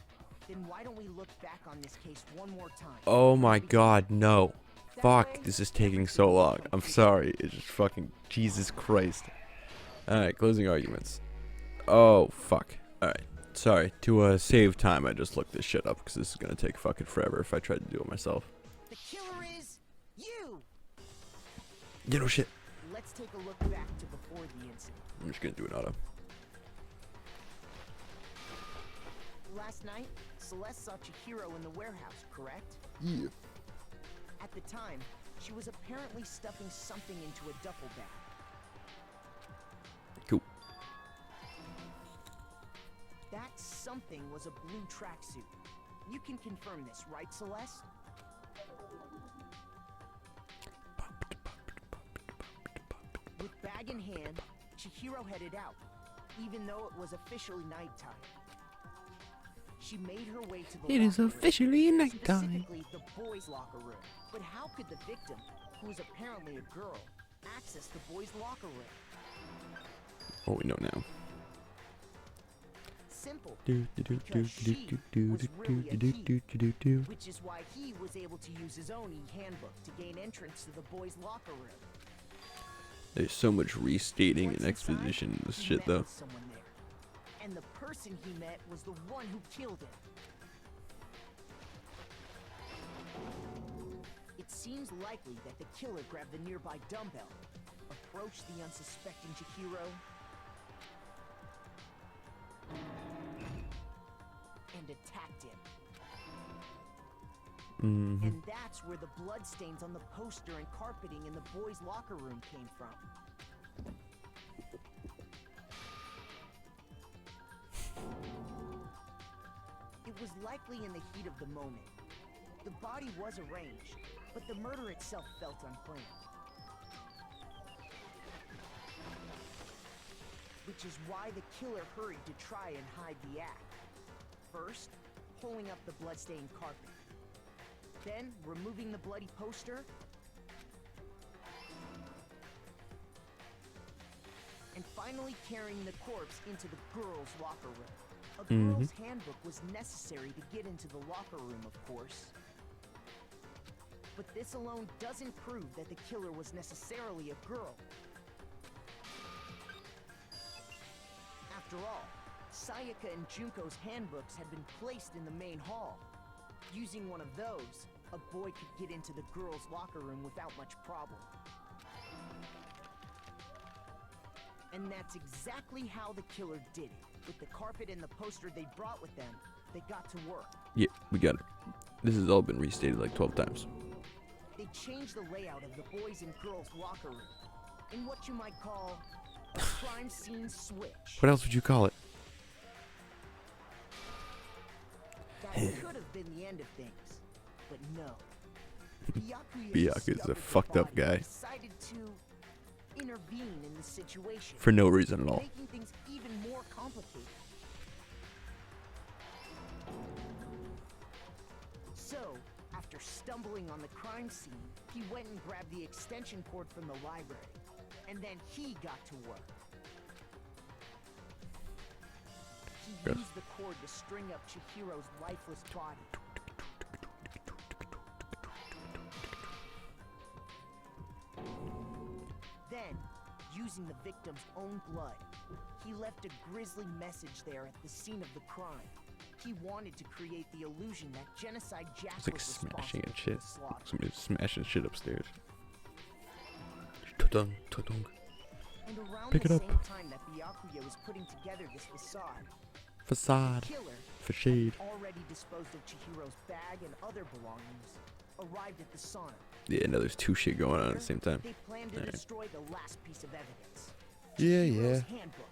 then why don't we look back on this case one more time? Oh my god, no. Fuck, this is taking so long. I'm sorry. It's just fucking Jesus Christ. Alright, closing arguments. Oh, fuck. Alright. Sorry. To save time, I just looked this shit up because this is gonna take fucking forever if I try to do it myself. The killer is you! You know shit. Let's take a look back to before the incident. I'm just gonna do an auto. Last night, Celeste saw Chihiro in the warehouse, correct? Yeah. At the time, she was apparently stuffing something into a duffel bag. Cool. That something was a blue tracksuit. You can confirm this, right, Celeste? With bag in hand, Chihiro headed out, even though it was officially nighttime. She made her way to the It is locker room, officially nighttime. specifically the boys' locker room. But how could the victim, who was apparently a girl, access the boys' locker room? Oh, we know now. Simple. Do, do, do, do, Because she do, do, was do, really a do, key, do, do, do, do. which is why he was able to use his own e-handbook to gain entrance to the boys' locker room. There's so much restating Once and exposition in inside, this he shit, met though. with someone there. And the person he met was the one who killed him. It seems likely that the killer grabbed the nearby dumbbell, approached the unsuspecting Chihiro, and attacked him. And that's where the bloodstains on the poster and carpeting in the boys' locker room came from. It was likely in the heat of the moment. The body was arranged, but the murder itself felt unplanned. which is why the killer hurried to try and hide the act. First, pulling up the bloodstained carpet. Then, removing the bloody poster. And finally carrying the corpse into the girls' locker room. A girl's handbook was necessary to get into the locker room, of course. But this alone doesn't prove that the killer was necessarily a girl. After all, Sayaka and Junko's handbooks had been placed in the main hall. Using one of those, a boy could get into the girls' locker room without much problem. And that's exactly how the killer did it. With the carpet and the poster they brought with them, they got to work. Yeah, we got it. This has all been restated like 12 times. They changed the layout of the boys' and girls' locker room in what you might call a crime scene switch. What else would you call it? That could have been the end of things, but no. Byakuya's a fucked up guy. Decided to intervene in the situation For no reason at all. making things even more complicated. So, after stumbling on the crime scene, he went and grabbed the extension cord from the library, and then he got to work. He used the cord to string up Chihiro's lifeless body. Then, using the victim's own blood, he left a grisly message there at the scene of the crime. He wanted to create the illusion that Genocide Jack It's like was smashing responsible and for shit. the slaughter. Somebody's smashing shit upstairs. Ta-dung, ta-dung. And around Pick the it up. same time that Byakuya was putting together this facade, Facade. the killer, For shade. already disposed of Chihiro's bag and other belongings, arrived at the sauna. Yeah, no, there's two shit going on at the same time. They planned to Alright. destroy the last piece of evidence. Yeah, Chihiro's yeah. handbook.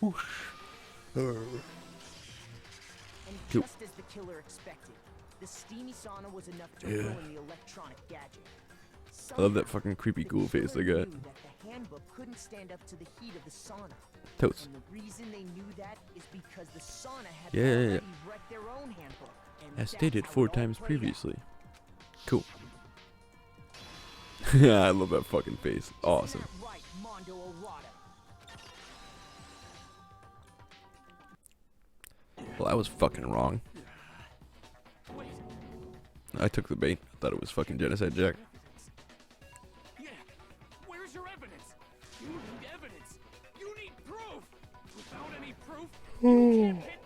Whoosh. And Cool. just as the killer expected, the steamy sauna was enough to Yeah. ruin the electronic gadget. I love that Somehow, fucking creepy the ghoul face they killer got. knew that the handbook couldn't stand up to the heat of the sauna. Totes. And the reason they knew that is because the sauna had Yeah, yeah, yeah. already wrecked their own handbook. And As that's stated how 4 it all times played out. previously. Cool. I love that fucking face. Awesome. Isn't that right, Mondo Arata? Well, I was fucking wrong. Wait, I took the bait. I thought it was fucking Genocide Jack. yeah. Where's your evidence? You need evidence. You need proof. Without any proof, you can't hit.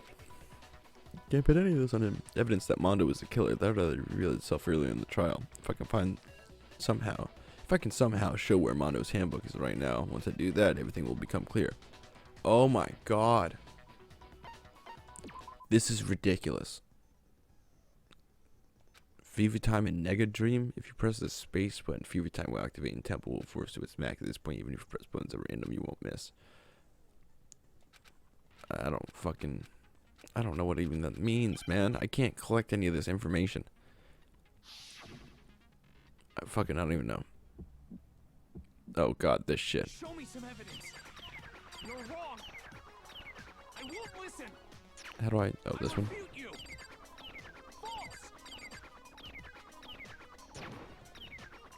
Can't put any of this on him. Evidence that Mondo was the killer. That would reveal itself earlier in the trial. If I can somehow show where Mondo's handbook is right now, once I do that, everything will become clear. Oh my god. This is ridiculous. Fever Time and Nega Dream. If you press the space button, Fever Time will activate and Temple will force to its max. At this point, even if you press buttons at random, you won't miss. I don't know what even that means, man. I can't collect any of this information. I don't even know. Oh god, this shit. Show me some evidence. You're wrong. I won't listen. How do I? Oh, this I one. refute you. False.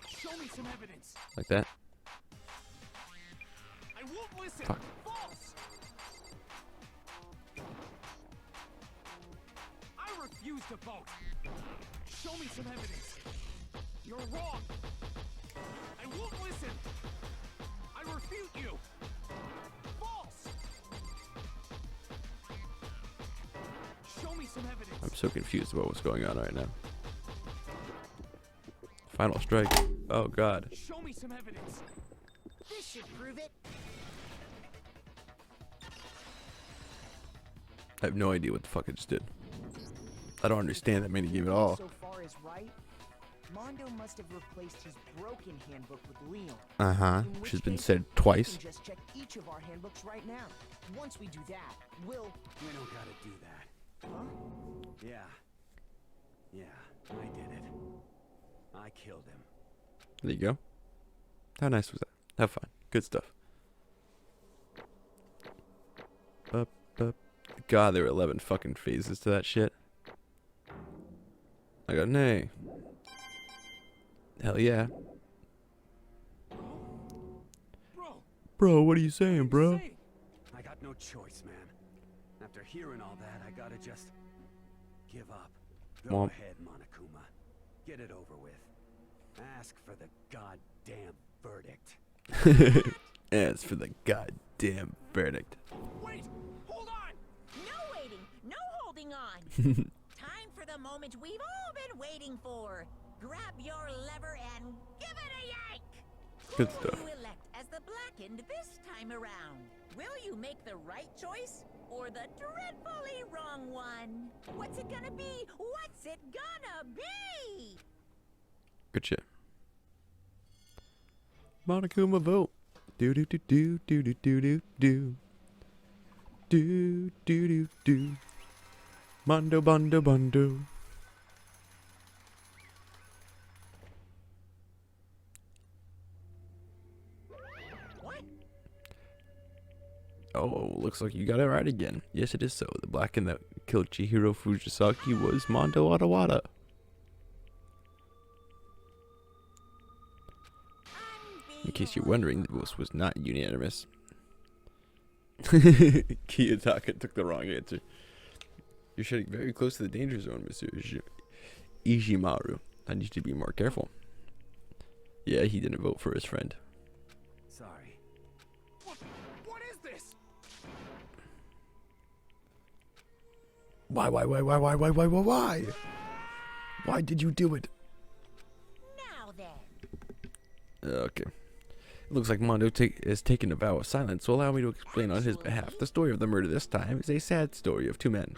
Show me some evidence. Like that. I won't listen. Fuck. False. I refuse to vote. Show me some evidence. You're wrong. I won't listen. I refute you. False. Show me some evidence. I'm so confused about what's going on right now. Final strike. Oh god. Show me some evidence. This should prove it. I have no idea what the fuck I just did. I don't understand that minigame at all. So far as right, Mondo must have replaced his broken handbook with Leon. Uh-huh. In Which which has been case, said we twice. can just check each of our handbooks right now. Once we do that, we'll... We don't gotta do that. Huh? Yeah. Yeah, I did it. I killed him. There you go. How nice was that? Have fun. Good stuff. god, there were 11 fucking phases to that shit. I got an A. Hell yeah. Bro, what are you saying, bro? I got no choice, man. After hearing all that, I gotta just give up. Go ahead, Monokuma. Get it over with. Ask for the goddamn verdict. As for the goddamn verdict. Wait! Hold on! No waiting! No holding on! Time for the moment we've all been waiting for. Grab your lever and give it a yank! Good Who stuff. will you elect as the Blackened this time around? Will you make the right choice or the dreadfully wrong one? What's it gonna be? What's it gonna be? Good shit. Monokuma vote. Do do do do do do do do do. Do do do do. Mondo bondo bondo. What? Oh, looks like you got it right again. Yes, it is so. The Blackened that killed Chihiro Fujisaki was Mondo Adawada. In case you're wondering, the vote was not unanimous. Kiyotaka took the wrong answer. You're shedding very close to the danger zone, Mr. Ijimaru. I need you to be more careful. Yeah, he didn't vote for his friend. Sorry. What is this? Why? Why did you do it? Now then. Okay. It looks like Mondo has taken a vow of silence, so allow me to explain on his behalf. The story of the murder this time is a sad story of two men.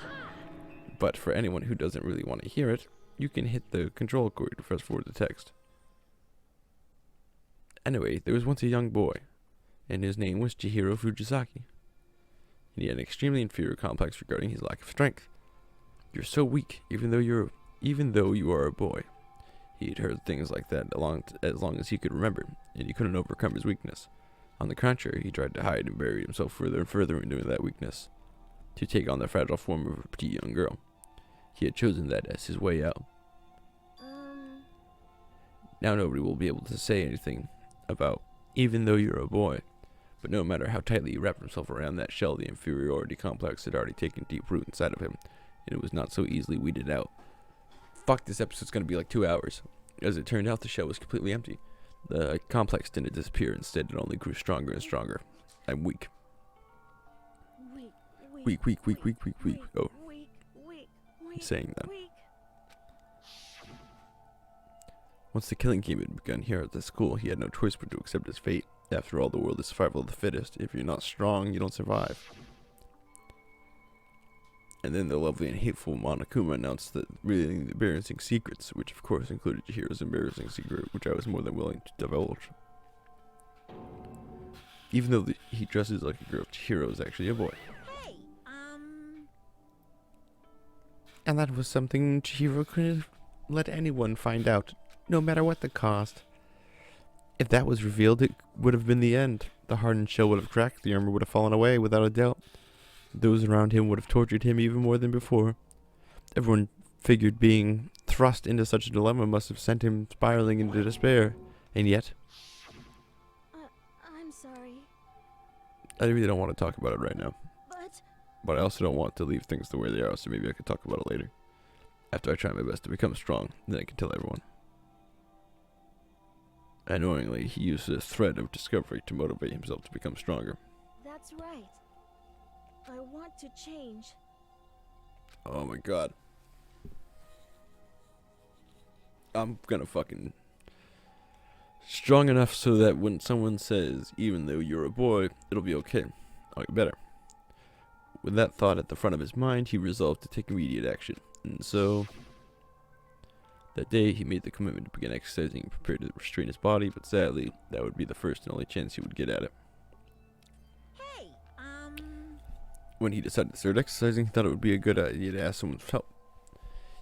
But for anyone who doesn't really want to hear it, you can hit the control cord to fast forward the text. Anyway, there was once a young boy, and his name was Chihiro Fujisaki. He had an extremely inferior complex regarding his lack of strength. You're so weak, even though you are a boy. He had heard things like that as long as he could remember, and he couldn't overcome his weakness. On the contrary, he tried to hide and bury himself further and further into that weakness, to take on the fragile form of a petite young girl. He had chosen that as his way out. Now nobody will be able to say anything about, even though you're a boy. But no matter how tightly he wrapped himself around that shell, the inferiority complex had already taken deep root inside of him, and it was not so easily weeded out. Fuck, this episode's gonna be like 2 hours. As it turned out, the shell was completely empty. The complex didn't disappear. Instead, it only grew stronger and stronger. I'm weak. Weak. Oh, he's saying that. Once the killing game had begun here at the school, he had no choice but to accept his fate. After all, the world is survival of the fittest. If you're not strong, you don't survive. And then the lovely and hateful Monokuma announced that revealing the embarrassing secrets, which of course included Chihiro's embarrassing secret, which I was more than willing to divulge. Even though he dresses like a girl, Chihiro is actually a boy. Hey, And that was something Chihiro couldn't let anyone find out, no matter what the cost. If that was revealed, it would have been the end. The hardened shell would have cracked, the armor would have fallen away, without a doubt. Those around him would have tortured him even more than before. Everyone figured being thrust into such a dilemma must have sent him spiraling into despair. And yet... I'm sorry. I really don't want to talk about it right now. But... But I also don't want to leave things the way they are, so maybe I could talk about it later. After I try my best to become strong, then I can tell everyone. Annoyingly, he used this thread of discovery to motivate himself to become stronger. That's right. I want to change. Oh my god. I'm gonna fucking... strong enough so that when someone says, even though you're a boy, it'll be okay. I'll get better. With that thought at the front of his mind, he resolved to take immediate action. And so... that day, he made the commitment to begin exercising and prepared to restrain his body, but sadly, that would be the first and only chance he would get at it. hey, When he decided to start exercising, he thought it would be a good idea to ask someone for help.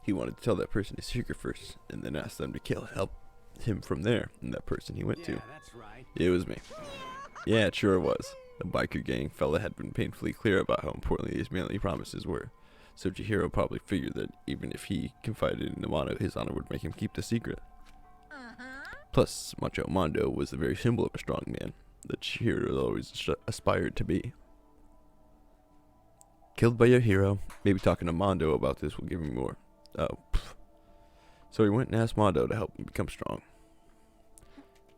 He wanted to tell that person his secret first, and then ask them to help him from there, and that person he went to. That's right. It was me. Yeah, it sure was. The biker gang fella had been painfully clear about how important these manly promises were, so Chihiro probably figured that even if he confided in Mondo, his honor would make him keep the secret. Plus, Macho Mondo was the very symbol of a strong man that Chihiro always aspired to be. Killed by your hero. Maybe talking to Mondo about this will give me more. Oh, pff. So he went and asked Mondo to help him become strong.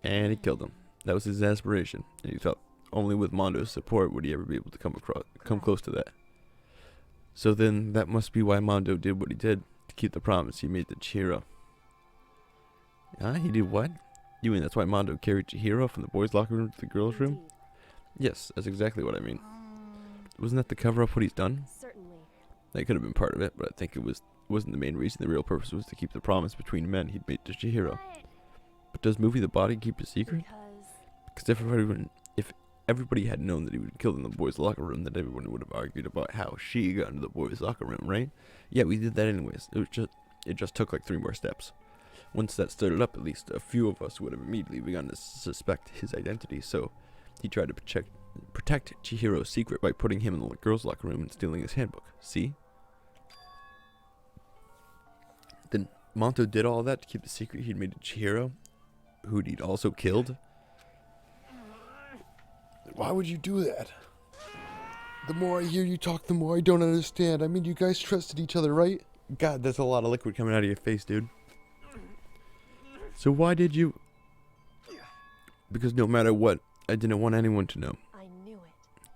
And he killed him. That was his aspiration, and he thought only with Mondo's support would he ever be able to come close to that. So then, that must be why Mondo did what he did, to keep the promise he made to Chihiro. He did what? You mean that's why Mondo carried Chihiro from the boys' locker room to the girls' room? Yes, that's exactly what I mean. Wasn't that to cover up what he's done? Certainly. That could have been part of it, but I think it wasn't the main reason. The real purpose was to keep the promise between men he'd made to Chihiro. But does Movie the Body keep the secret? Because if everybody had known that he would kill in the boys' locker room, then everyone would have argued about how she got into the boys' locker room, right? Yeah, we did that anyways. It just took like 3 more steps. Once that started up, at least a few of us would have immediately begun to suspect his identity, so he tried to protect Chihiro's secret by putting him in the girls' locker room and stealing his handbook. See? Then Mondo did all that to keep the secret he'd made to Chihiro, who he'd also killed? Why would you do that? The more I hear you talk, the more I don't understand. I mean, you guys trusted each other, right? God, that's a lot of liquid coming out of your face, dude. So why did you... Because no matter what, I didn't want anyone to know. I knew it.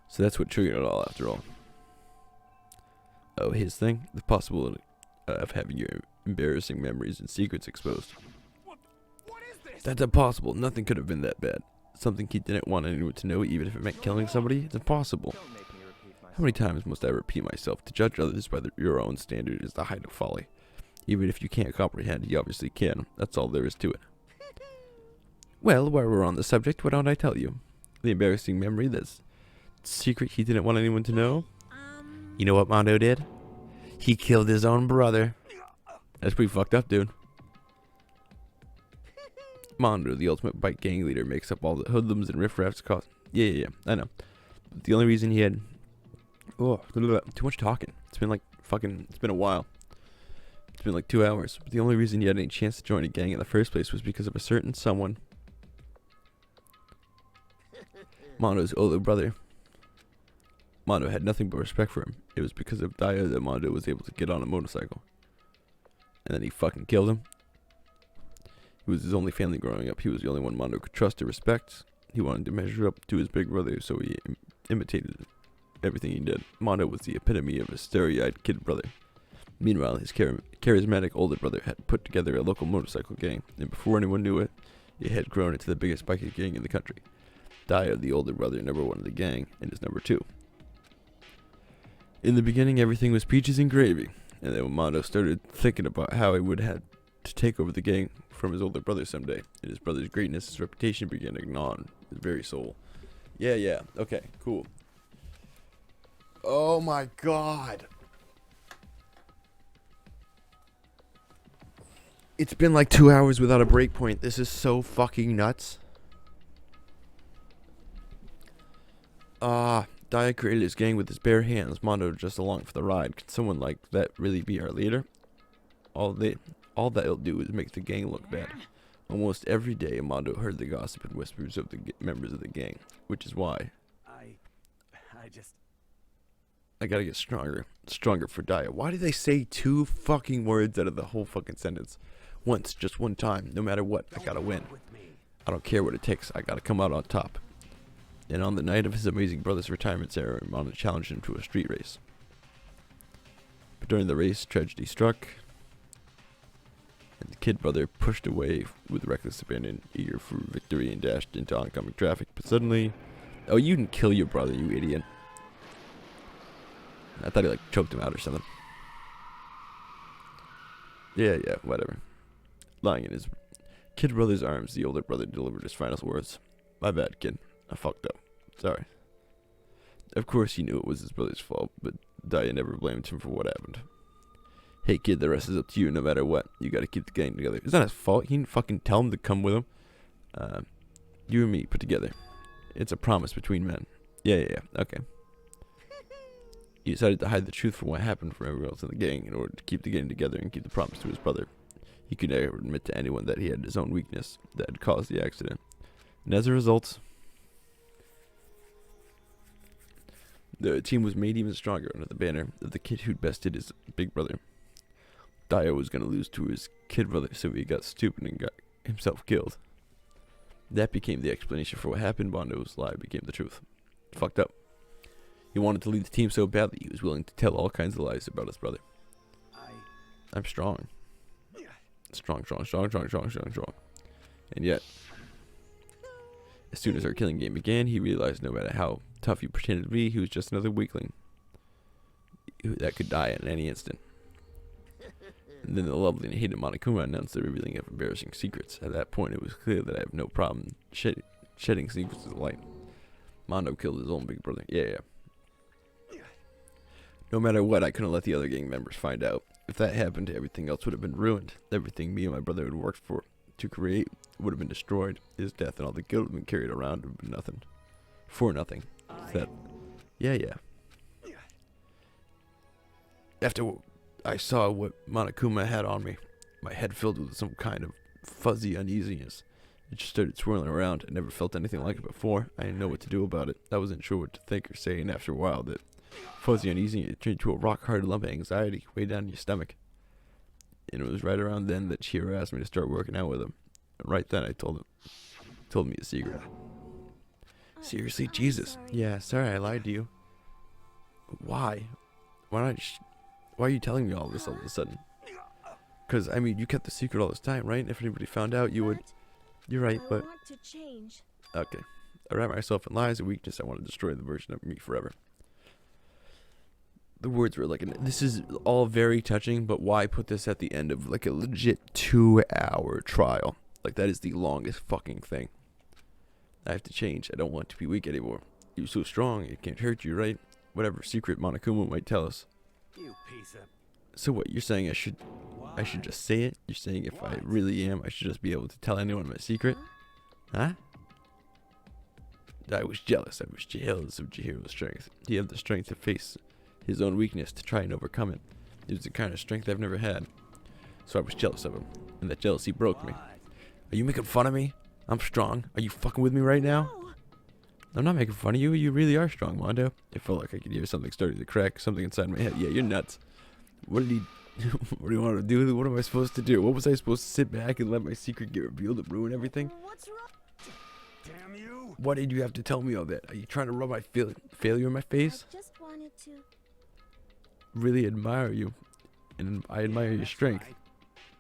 So that's what triggered it all, after all. Oh, his thing? The possibility of having your embarrassing memories and secrets exposed. What is this? That's impossible. Nothing could have been that bad. Something he didn't want anyone to know, even if it meant killing somebody? It's impossible. How many times must I repeat myself? To judge others by your own standard is the height of folly. Even if you can't comprehend, you obviously can. That's all there is to it. Well, while we're on the subject, why don't I tell you? The embarrassing memory, that's secret he didn't want anyone to know. You know what Mondo did? He killed his own brother. That's pretty fucked up, dude. Mondo, the ultimate bike gang leader, makes up all the hoodlums and riffraffs cost. Yeah, I know. But the only reason he had... Oh, too much talking. It's been a while. It's been like 2 hours. But the only reason he had any chance to join a gang in the first place was because of a certain someone. Mondo's older brother. Mondo had nothing but respect for him. It was because of Daya that Mondo was able to get on a motorcycle. And then he fucking killed him. He was his only family growing up. He was the only one Mondo could trust or respect. He wanted to measure up to his big brother, so he imitated everything he did. Mondo was the epitome of a starry-eyed kid brother. Meanwhile, his charismatic older brother had put together a local motorcycle gang, and before anyone knew it, it had grown into the biggest biker gang in the country. Daya, the older brother, number 1 of the gang, and is number 2. In the beginning, everything was peaches and gravy, and then when Mondo started thinking about how he would have to take over the gang from his older brother someday, and his brother's greatness, his reputation began to gnaw on his very soul. Yeah, okay, cool. Oh my god. It's been like 2 hours without a break point. This is so fucking nuts. Daya created his gang with his bare hands. Mondo just along for the ride. Could someone like that really be our leader? All that it'll do is make the gang look bad. Almost every day, Mondo heard the gossip and whispers of the members of the gang, which is why I gotta get stronger for Daya. Why do they say 2 fucking words out of the whole fucking sentence? Once, just one time, no matter what, I gotta win. I don't care what it takes, I gotta come out on top. And on the night of his amazing brother's retirement ceremony, Mondo challenged him to a street race. But during the race, tragedy struck, and the kid brother pushed away with reckless abandon, eager for victory, and dashed into oncoming traffic. But suddenly... Oh, you didn't kill your brother, you idiot. I thought he, choked him out or something. Yeah, whatever. Lying in his kid brother's arms, the older brother delivered his final words. My bad, kid. I fucked up. Sorry. Of course he knew it was his brother's fault, but Daya never blamed him for what happened. Hey kid, the rest is up to you no matter what. You gotta keep the gang together. It's not his fault. He didn't fucking tell him to come with him. You and me put together. It's a promise between men. Yeah. Okay. He decided to hide the truth from what happened from everyone else in the gang in order to keep the gang together and keep the promise to his brother. He could never admit to anyone that he had his own weakness that had caused the accident. And as a result, the team was made even stronger under the banner of the kid who'd bested his big brother. Dio was going to lose to his kid brother, so he got stupid and got himself killed. That became the explanation for what happened. Mondo's lie became the truth. Fucked up. He wanted to lead the team so badly he was willing to tell all kinds of lies about his brother. I'm strong. Strong. And yet, as soon as our killing game began, he realized no matter how tough he pretended to be, he was just another weakling that could die at any instant. And then the lovely and hated Monokuma announced the revealing of embarrassing secrets. At that point, it was clear that I have no problem shedding secrets of light. Mondo killed his own big brother. Yeah. No matter what, I couldn't let the other gang members find out. If that happened, everything else would have been ruined. Everything me and my brother had worked for to create would have been destroyed. His death and all the guilt had been carried around would have been nothing. For nothing. That. Yeah. After I saw what Monokuma had on me, my head filled with some kind of fuzzy uneasiness. It just started swirling around. I never felt anything like it before. I didn't know what to do about it. I wasn't sure what to think or say, and after a while, that fuzzy uneasiness turned into a rock-hard lump of anxiety way down in your stomach. And it was right around then that Chihiro asked me to start working out with him. And right then, I told me a secret. Seriously, Jesus. Yeah, sorry I lied to you. Why? Why are you telling me all this all of a sudden? Because, I mean, you kept the secret all this time, right? If anybody found out, you would... You're right, but... want to change. Okay. I wrap myself in lies and weakness. I want to destroy the version of me forever. The words were like... This is all very touching, but why put this at the end of, like, a legit 2-hour trial? Like, that is the longest fucking thing. I have to change. I don't want to be weak anymore. You're so strong, it can't hurt you, right? Whatever secret Monokuma might tell us. You piece of... So what, you're saying I should just say it? You're saying if I really am, I should just be able to tell anyone my secret? Huh? I was jealous. I was jealous of Chihiro's strength. He had the strength to face his own weakness to try and overcome it. It was the kind of strength I've never had. So I was jealous of him, and that jealousy broke me. Are you making fun of me? I'm strong. Are you fucking with me right now? I'm not making fun of you. You really are strong, Mondo. It felt like I could hear something starting to crack, something inside my head. Yeah, you're nuts. What do you want to do? What am I supposed to do? What was I supposed to sit back and let my secret get revealed and ruin everything? What's wrong? Damn you! Why did you have to tell me all that? Are you trying to rub my failure in my face? I just wanted to... Really admire you, and I admire your strength.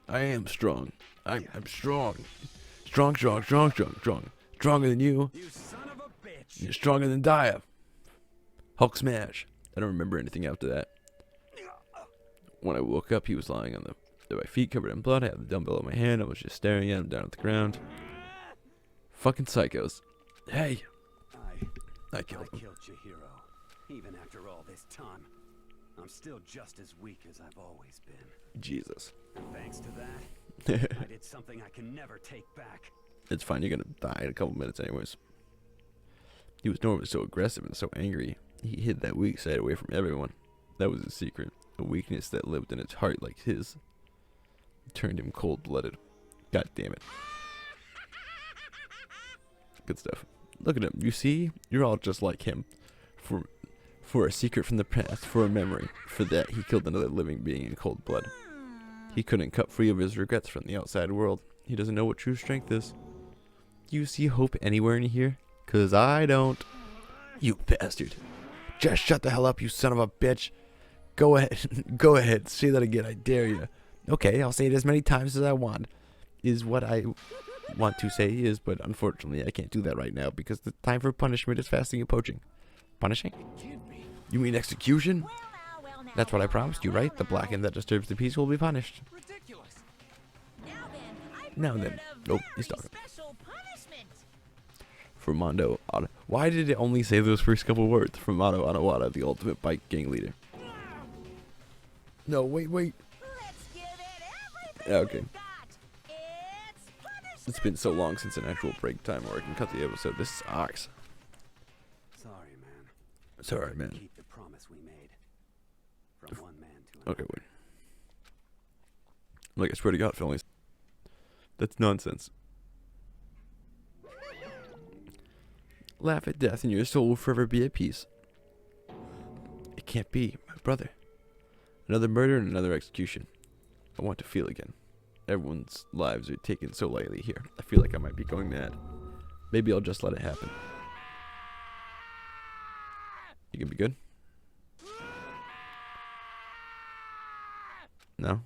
I am strong. I'm strong. Strong. Stronger than you. You son of a bitch! You're stronger than Dia. Hulk smash. I don't remember anything after that. When I woke up, he was lying on my feet covered in blood. I had the dumbbell in my hand. I was just staring at him down at the ground. Fucking psychos. Hey. I killed him. I killed Chihiro. Even after all this time, I'm still just as weak as I've always been. Jesus. And thanks to that, I did something I can never take back. It's fine. You're gonna die in a couple minutes anyways. He was normally so aggressive and so angry. He hid that weak side away from everyone. That was his secret. A weakness that lived in its heart like his. It turned him cold-blooded. God damn it. Good stuff. Look at him. You see? You're all just like him. For a secret from the past, for a memory. For that, he killed another living being in cold blood. He couldn't cut free of his regrets from the outside world. He doesn't know what true strength is. Do you see hope anywhere in here? 'Cause I don't. You bastard. Just shut the hell up, you son of a bitch. Go ahead. Go ahead. Say that again. I dare you. Okay, I'll say it as many times as I want. Is what I want to say is, but unfortunately I can't do that right now because the time for punishment is fasting and poaching. Punishing? You mean execution? That's what I promised you, right? The blackened that disturbs the peace will be punished. Ridiculous. Now then. Oh, he's talking. For Mondo, why did it only say those first couple words? For Mondo Anawada, the ultimate bike gang leader. No, wait. Okay. It's been so long since an actual break time where I can cut the episode. This sucks. Sorry, man. Sorry, man. Keep the promise we made. From one man to another. Okay, wait. Like, I swear to God, fellas. That's nonsense. Laugh at death and your soul will forever be at peace. It can't be, my brother. Another murder and another execution. I want to feel again. Everyone's lives are taken so lightly here. I feel like I might be going mad. Maybe I'll just let it happen. You gonna be good? No?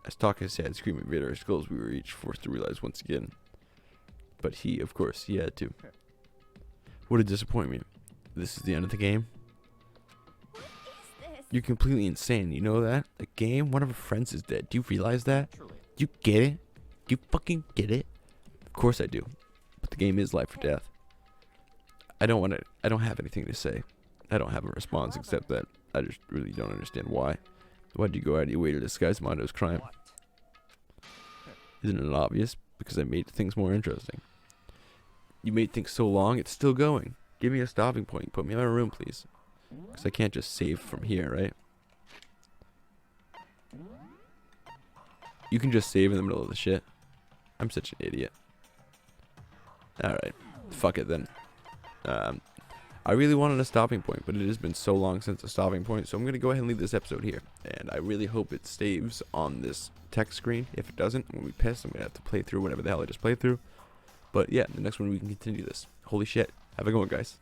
As Taka sad scream invaded our skulls, we were each forced to realize once again. But he, of course, he had to. What a disappointment. This is the end of the game? What is this? You're completely insane, you know that? A game? One of our friends is dead. Do you realize that? You get it? You fucking get it? Of course I do. But the game is life or death. I don't have anything to say. I don't have a response except that I just really don't understand why. Why'd you go out of your way to disguise Mondo's crime? Isn't it obvious? Because I made things more interesting. You made things so long, it's still going. Give me a stopping point. Put me in my room, please. Because I can't just save from here, right? You can just save in the middle of the shit. I'm such an idiot. Alright. Fuck it then. I really wanted a stopping point, but it has been so long since a stopping point, so I'm going to go ahead and leave this episode here. And I really hope it saves on this text screen. If it doesn't, I'm going to be pissed. I'm going to have to play through whatever the hell I just played through. But yeah, the next one we can continue this. Holy shit. Have a good one, guys.